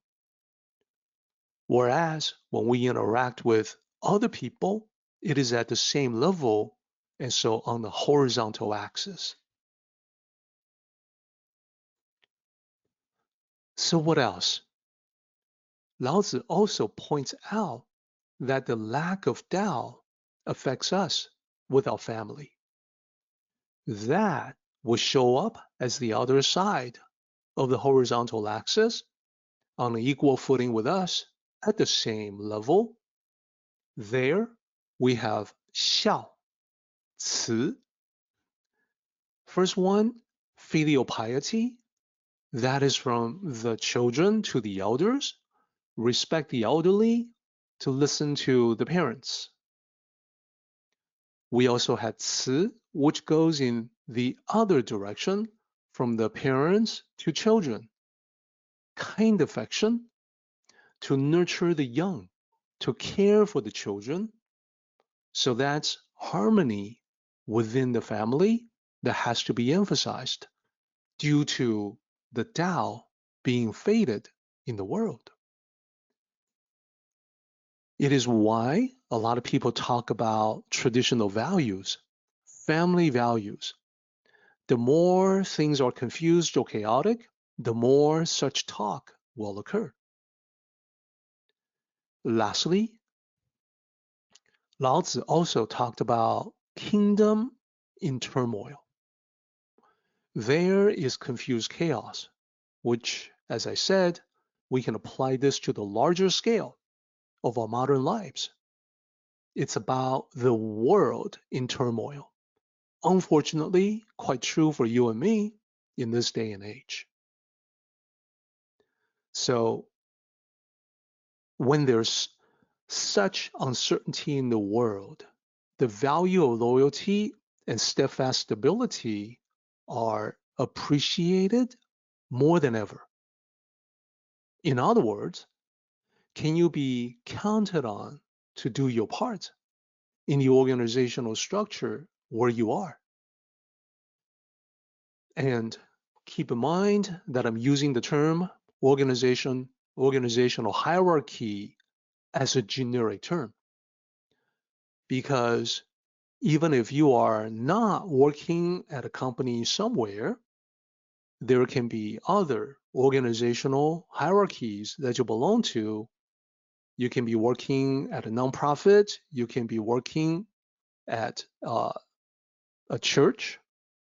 Whereas when we interact with other people, it is at the same level and so on the horizontal axis. So what else? Lao Tzu also points out that the lack of Tao affects us with our family. That will show up as the other side of the horizontal axis on an equal footing with us at the same level. There we have 孝, 慈. First one, filial piety. That is from the children to the elders. Respect the elderly, to listen to the parents. We also had 慈, which goes in the other direction from the parents to children, kind affection to nurture the young, to care for the children. So that's harmony within the family that has to be emphasized due to the Tao being faded in the world. It is why a lot of people talk about traditional values, family values. The more things are confused or chaotic, the more such talk will occur. Lastly, Lao Tzu also talked about kingdom in turmoil. There is confused chaos, which, as I said, we can apply this to the larger scale of our modern lives. It's about the world in turmoil. Unfortunately, quite true for you and me in this day and age. So when there's such uncertainty in the world, the value of loyalty and steadfast stability are appreciated more than ever. In other words, can you be counted on to do your part in the organizational structure where you are? And keep in mind that I'm using the term organizational hierarchy as a generic term, because even if you are not working at a company somewhere, there can be other organizational hierarchies that you belong to. You can be working at a nonprofit, you can be working at a church,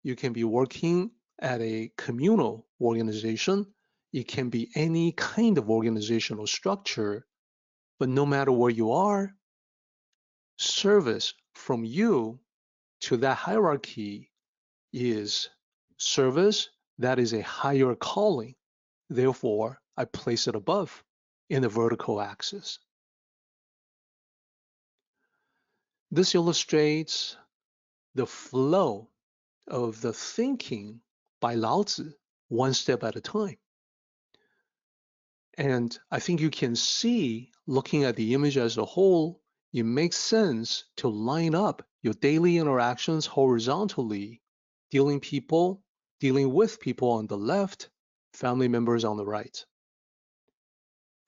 you can be working at a communal organization, it can be any kind of organizational structure, but no matter where you are, service from you to that hierarchy is service that is a higher calling. Therefore, I place it above in the vertical axis. This illustrates the flow of the thinking by Lao Tzu, one step at a time. And I think you can see, looking at the image as a whole, it makes sense to line up your daily interactions horizontally, dealing with people on the left, family members on the right.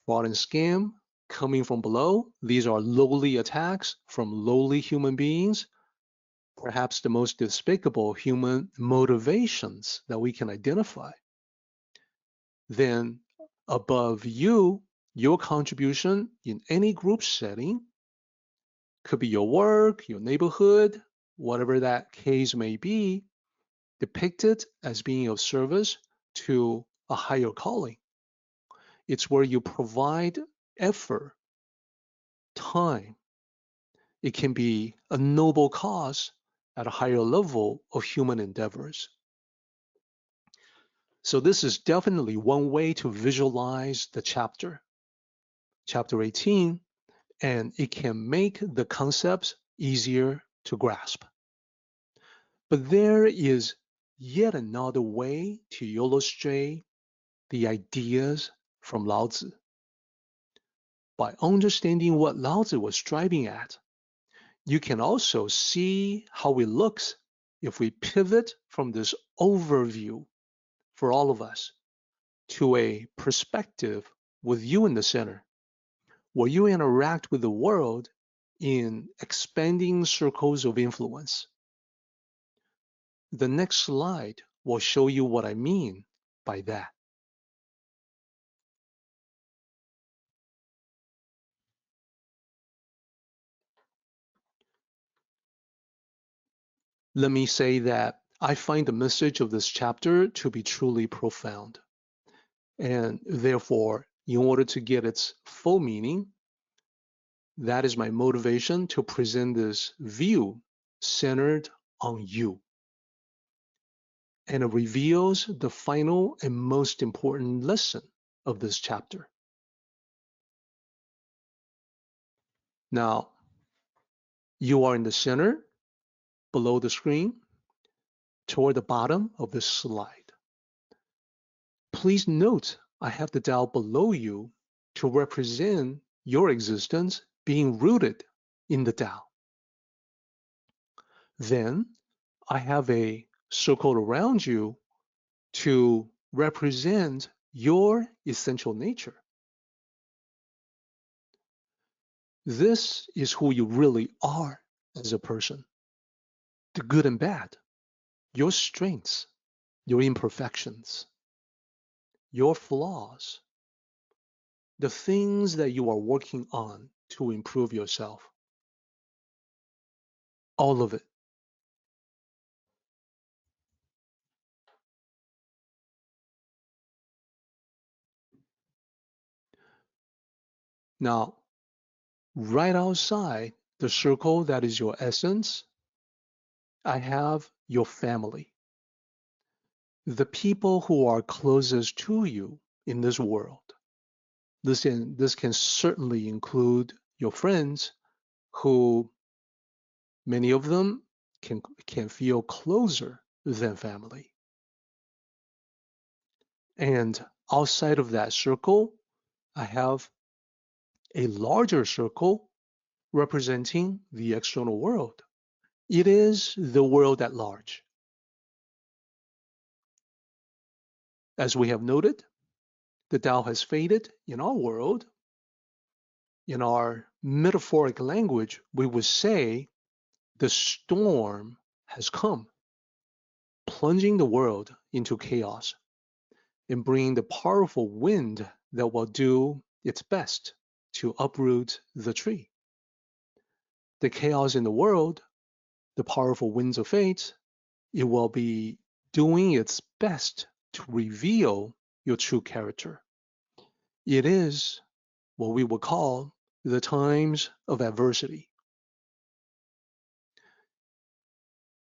Fraud and scam coming from below, these are lowly attacks from lowly human beings, perhaps the most despicable human motivations that we can identify. Then above you, your contribution in any group setting could be your work, your neighborhood, whatever that case may be, depicted as being of service to a higher calling. It's where you provide effort, time. It can be a noble cause at a higher level of human endeavors. So this is definitely one way to visualize the chapter 18, and it can make the concepts easier to grasp. But there is yet another way to illustrate the ideas from Lao Tzu. By understanding what Lao Tzu was striving at, you can also see how it looks if we pivot from this overview for all of us to a perspective with you in the center, where you interact with the world in expanding circles of influence. The next slide will show you what I mean by that. Let me say that I find the message of this chapter to be truly profound. And therefore, in order to get its full meaning, that is my motivation to present this view centered on you. And it reveals the final and most important lesson of this chapter. Now, you are in the center, below the screen, toward the bottom of this slide. Please note I have the Tao below you to represent your existence being rooted in the Tao. Then I have a circle around you to represent your essential nature. This is who you really are as a person. The good and bad, your strengths, your imperfections, your flaws, the things that you are working on to improve yourself. All of it. Now, right outside the circle that is your essence, I have your family. The people who are closest to you in this world. This can certainly include your friends, who many of them can feel closer than family. And outside of that circle, I have a larger circle representing the external world. It is the world at large. As we have noted, the Tao has faded in our world. In our metaphoric language, we would say the storm has come, plunging the world into chaos and bringing the powerful wind that will do its best to uproot the tree. The chaos in the world, the powerful winds of fate, it will be doing its best to reveal your true character. It is what we would call the times of adversity.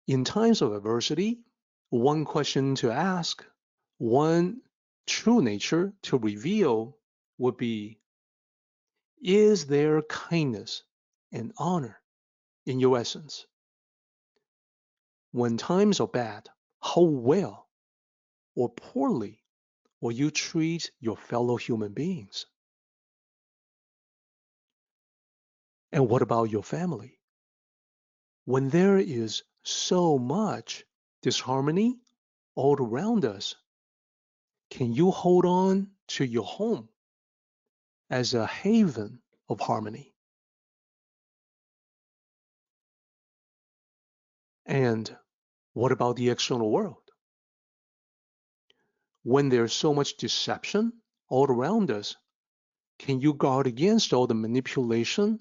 In times of adversity, one question to ask, one true nature to reveal would be, is there kindness and honor in your essence? When times are bad, how well or poorly will you treat your fellow human beings? And what about your family? When there is so much disharmony all around us, can you hold on to your home as a haven of harmony? And what about the external world? When there's so much deception all around us, can you guard against all the manipulation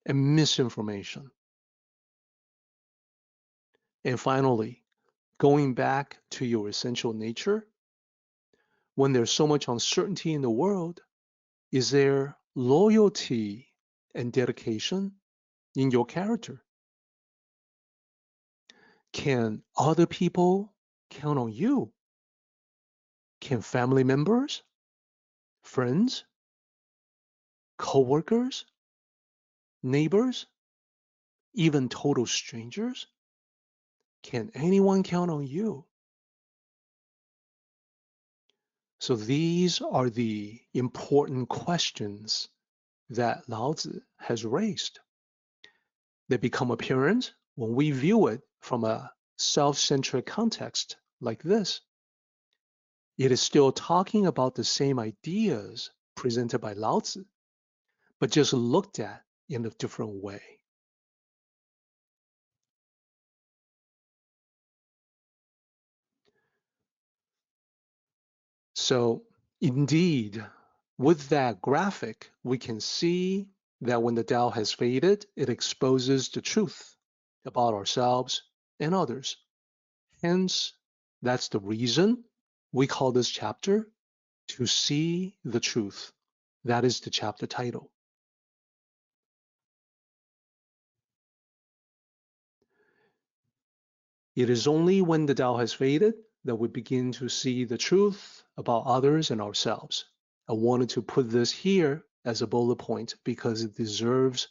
and misinformation? And finally, going back to your essential nature, when there's so much uncertainty in the world, is there loyalty and dedication in your character? Can other people count on you? Can family members, friends, co-workers, neighbors, even total strangers? Can anyone count on you? So these are the important questions that Lao Tzu has raised. They become apparent when we view it from a self-centric context like this. It is still talking about the same ideas presented by Lao Tzu, but just looked at in a different way. So indeed, with that graphic, we can see that when the Tao has faded, it exposes the truth about ourselves and others. Hence, that's the reason we call this chapter To See the Truth. That is the chapter title. It is only when the Tao has faded that we begin to see the truth about others and ourselves. I wanted to put this here as a bullet point because it deserves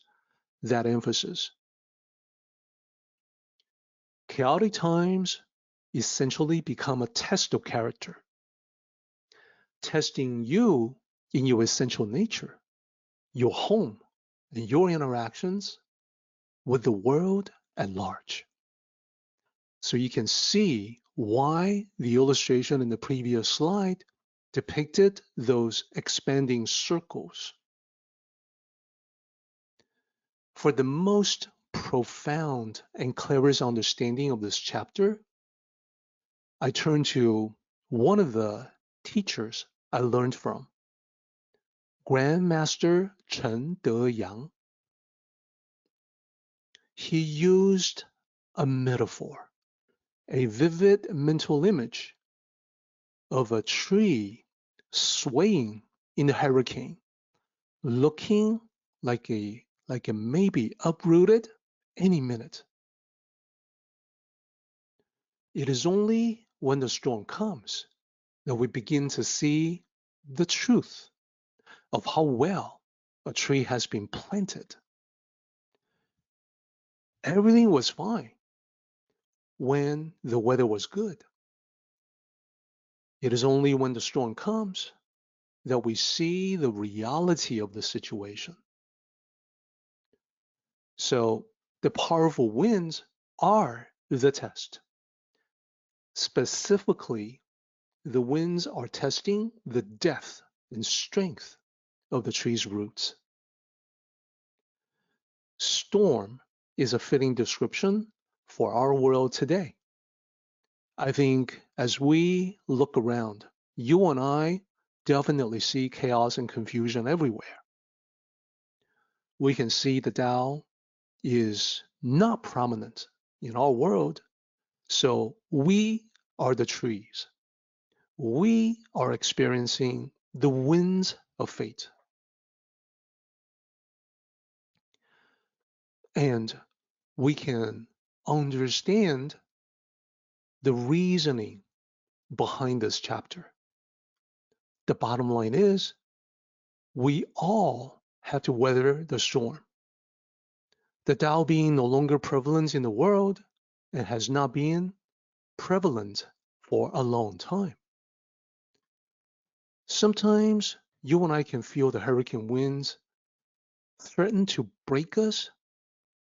that emphasis. Chaotic times essentially become a test of character. testing you in your essential nature, your home, and your interactions with the world at large. So you can see why the illustration in the previous slide depicted those expanding circles. For the most profound and clearest understanding of this chapter, I turn to one of the teachers I learned from, Grandmaster Chen De-yang. He used a metaphor, a vivid mental image of a tree swaying in a hurricane, looking like a maybe uprooted any minute. It is only when the storm comes that we begin to see the truth of how well a tree has been planted. Everything was fine when the weather was good. It is only when the storm comes that we see the reality of the situation. So the powerful winds are the test. Specifically, the winds are testing the depth and strength of the tree's roots. Storm is a fitting description for our world today. I think as we look around, you and I definitely see chaos and confusion everywhere. We can see the Tao is not prominent in our world, so we are the trees. We are experiencing the winds of fate. And we can understand the reasoning behind this chapter. The bottom line is, we all have to weather the storm. The Tao being no longer prevalent in the world and has not been prevalent for a long time. Sometimes you and I can feel the hurricane winds threaten to break us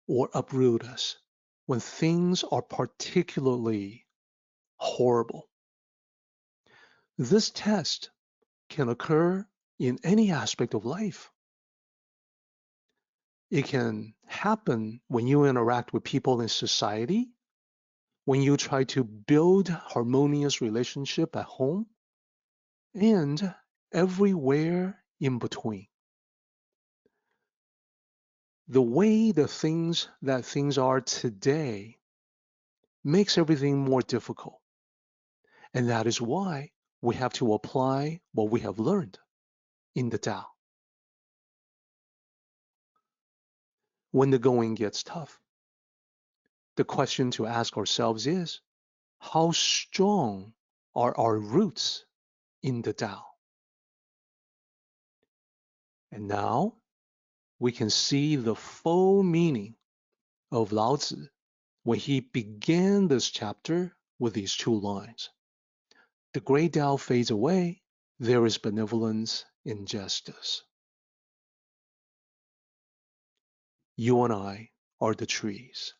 or uproot us when things are particularly horrible. This test can occur in any aspect of life. It can happen when you interact with people in society, when you try to build harmonious relationship at home, and everywhere in between. The way that things are today makes everything more difficult. And that is why we have to apply what we have learned in the Tao. When the going gets tough, the question to ask ourselves is, how strong are our roots in the Tao? And now we can see the full meaning of Lao Tzu when he began this chapter with these two lines. The great Tao fades away, there is benevolence in justice. You and I are the trees.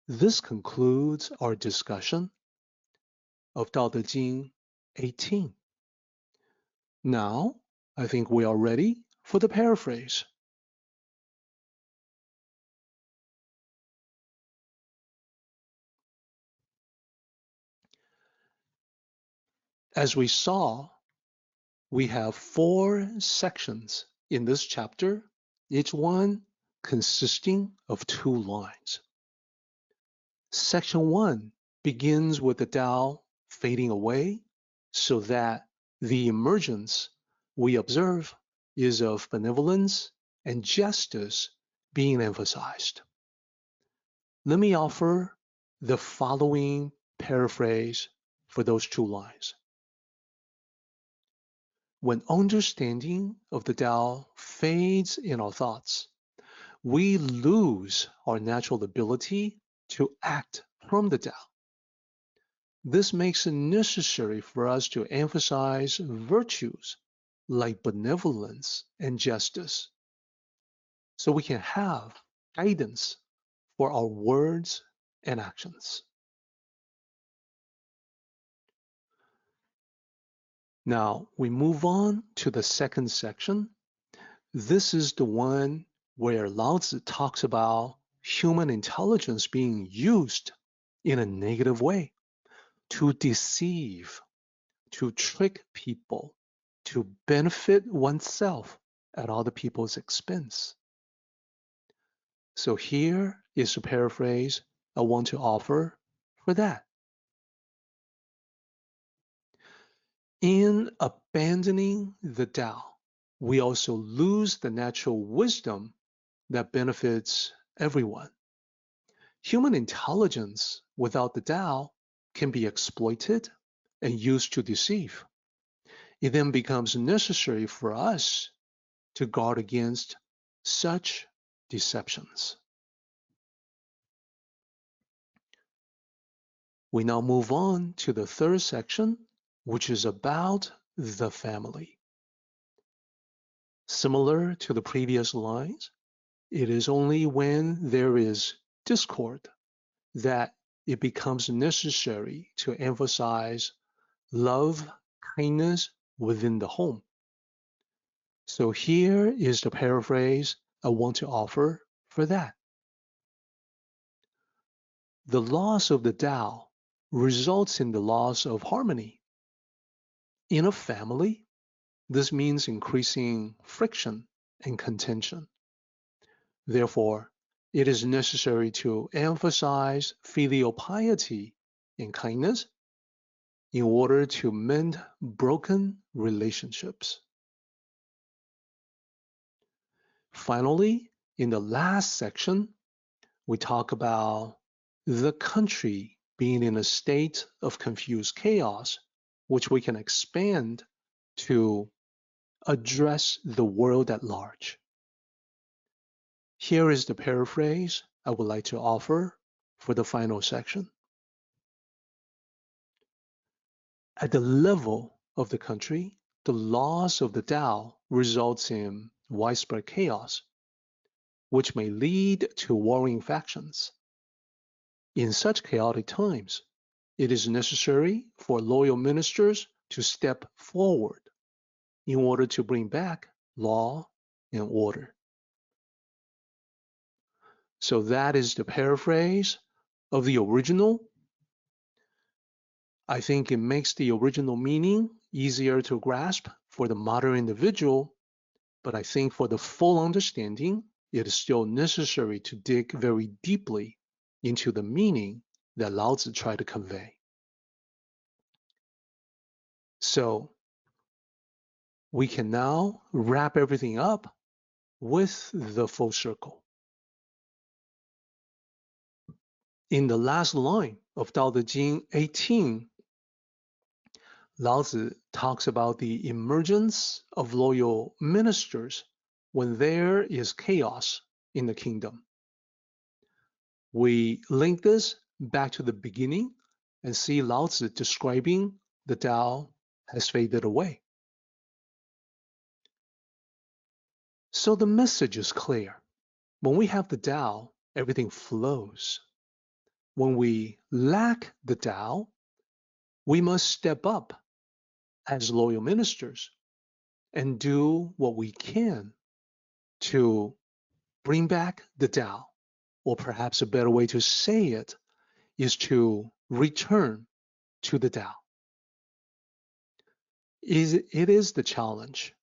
This concludes our discussion of Tao Te Ching 18. Now, I think we are ready for the paraphrase. As we saw, we have 4 sections in this chapter, each one consisting of 2 lines. Section 1 begins with the Tao fading away so that the emergence we observe is of benevolence and justice being emphasized. Let me offer the following paraphrase for those 2 lines. When understanding of the Tao fades in our thoughts, we lose our natural ability to act from the Tao. This makes it necessary for us to emphasize virtues like benevolence and justice, so we can have guidance for our words and actions. Now we move on to the second section. This is the one where Lao Tzu talks about human intelligence being used in a negative way to deceive, to trick people, to benefit oneself at other people's expense. So here is a paraphrase I want to offer for that. In abandoning the Tao, we also lose the natural wisdom that benefits everyone. Human intelligence without the Tao can be exploited and used to deceive. It then becomes necessary for us to guard against such deceptions. We now move on to the third section, which is about the family. Similar to the previous lines, it is only when there is discord that it becomes necessary to emphasize love, kindness within the home. So here is the paraphrase I want to offer for that. The loss of the Tao results in the loss of harmony. In a family, this means increasing friction and contention. Therefore, it is necessary to emphasize filial piety and kindness in order to mend broken relationships. Finally, in the last section, we talk about the country being in a state of confused chaos, which we can expand to address the world at large. Here is the paraphrase I would like to offer for the final section. At the level of the country, the loss of the Tao results in widespread chaos, which may lead to warring factions. In such chaotic times, it is necessary for loyal ministers to step forward in order to bring back law and order. So that is the paraphrase of the original. I think it makes the original meaning easier to grasp for the modern individual, but I think for the full understanding, it is still necessary to dig very deeply into the meaning that Lao Tzu tried to convey. So we can now wrap everything up with the full circle. In the last line of Tao Te Ching 18, Lao Tzu talks about the emergence of loyal ministers when there is chaos in the kingdom. We link this back to the beginning and see Lao Tzu describing the Tao has faded away. So the message is clear. When we have the Tao, everything flows. When we lack the Tao, we must step up as loyal ministers and do what we can to bring back the Tao, or perhaps a better way to say it is to return to the Tao. It is the challenge.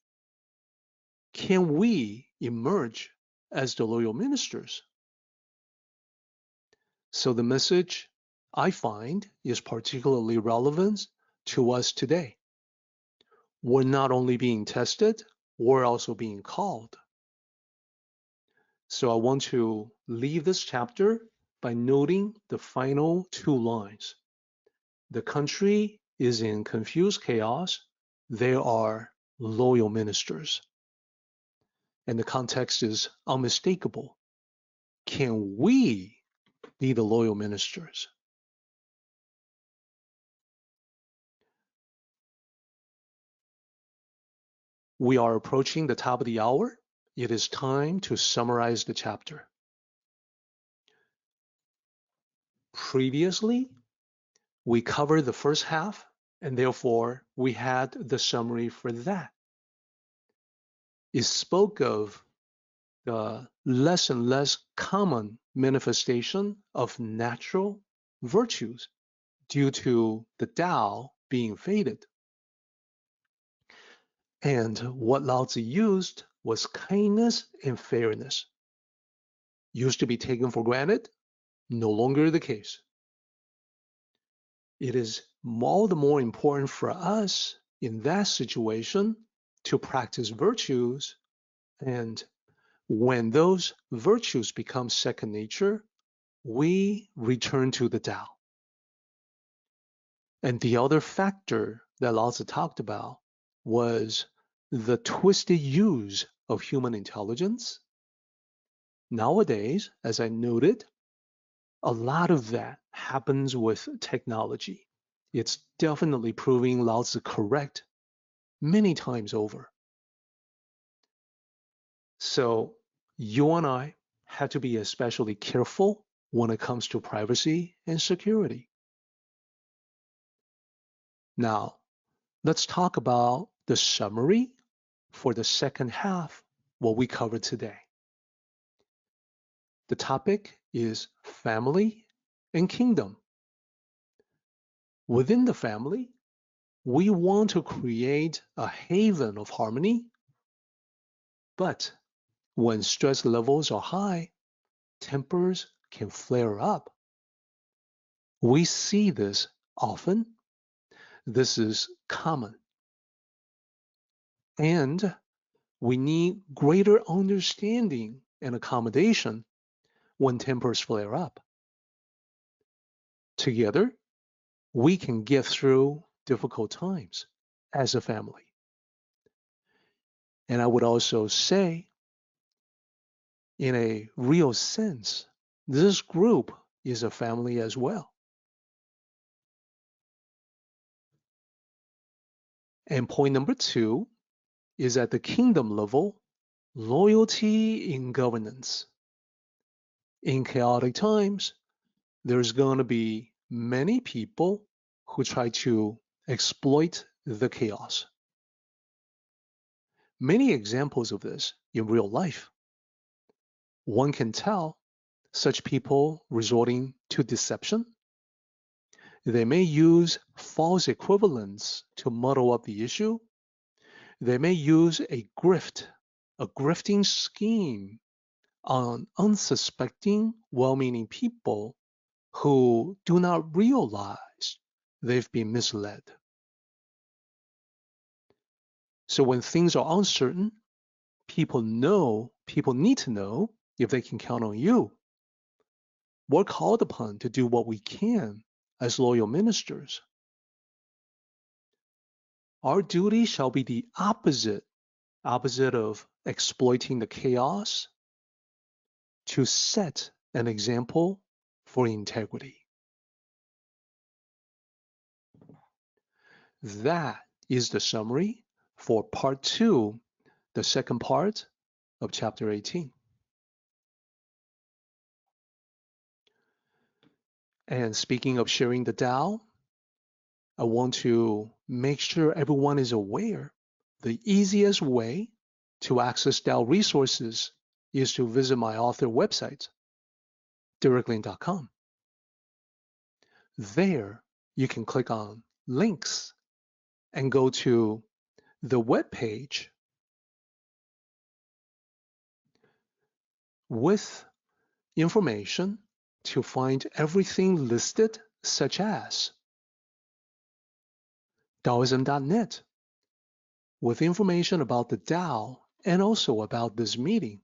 Can we emerge as the loyal ministers? So the message I find is particularly relevant to us today. We're not only being tested, we're also being called. So I want to leave this chapter by noting the final two lines. The country is in confused chaos. There are loyal ministers. And the context is unmistakable. Can we be the loyal ministers? We are approaching the top of the hour. It is time to summarize the chapter. Previously, we covered the first half, and therefore we had the summary for that. It spoke of the less and less common manifestation of natural virtues due to the Tao being faded. And what Lao Tzu used was kindness and fairness. Used to be taken for granted, no longer the case. It is all the more important for us in that situation to practice virtues, and when those virtues become second nature, we return to the Tao. And the other factor that Lao Tzu talked about was the twisted use of human intelligence. Nowadays, as I noted, a lot of that happens with technology. It's definitely proving Lao Tzu correct many times over. So you and I have to be especially careful when it comes to privacy and security. Now, let's talk about the summary for the second half, what we covered today. The topic is family and kingdom. Within the family, we want to create a haven of harmony, but when stress levels are high, tempers can flare up. We see this often. This is common. And we need greater understanding and accommodation when tempers flare up. Together, we can get through difficult times as a family. And I would also say, in a real sense, this group is a family as well. And point number 2 is at the kingdom level, loyalty in governance. In chaotic times, there's going to be many people who try to exploit the chaos. Many examples of this in real life. One can tell such people resorting to deception. They may use false equivalents to muddle up the issue. They may use a grifting scheme on unsuspecting, well-meaning people who do not realize they've been misled. So when things are uncertain, people need to know if they can count on you. We're called upon to do what we can as loyal ministers. Our duty shall be the opposite of exploiting the chaos, to set an example for integrity. That is the summary for part 2, the second part of chapter 18. And speaking of sharing the Tao, I want to make sure everyone is aware the easiest way to access Tao resources is to visit my author website, directly.com. There, you can click on links and go to the web page with information to find everything listed, such as Taoism.net, with information about the Tao and also about this meeting.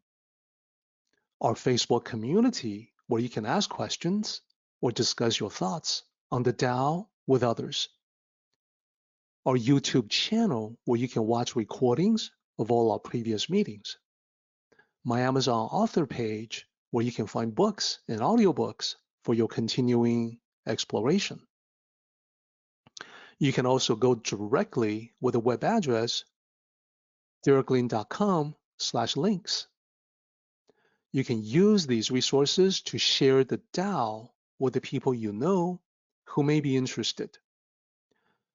Our Facebook community, where you can ask questions or discuss your thoughts on the Tao with others. Our YouTube channel, where you can watch recordings of all our previous meetings. My Amazon author page, where you can find books and audiobooks for your continuing exploration. You can also go directly with a web address derrickling.com/links. You can use these resources to share the Tao with the people you know who may be interested.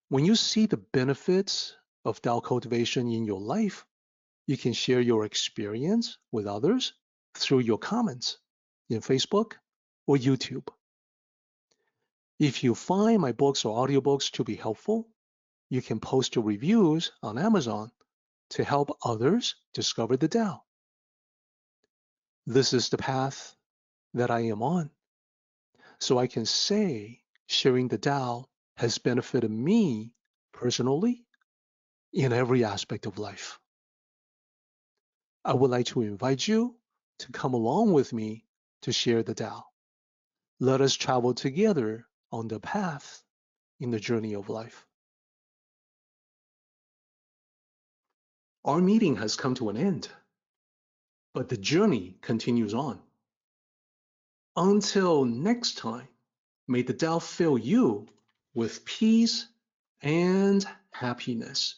When you see the benefits of Tao cultivation in your life, you can share your experience with others through your comments in Facebook or YouTube. If you find my books or audiobooks to be helpful, you can post your reviews on Amazon to help others discover the Tao. This is the path that I am on. So I can say sharing the Tao has benefited me personally in every aspect of life. I would like to invite you to come along with me to share the Tao. Let us travel together on the path in the journey of life. Our meeting has come to an end, but the journey continues on. Until next time, may the Tao fill you with peace and happiness.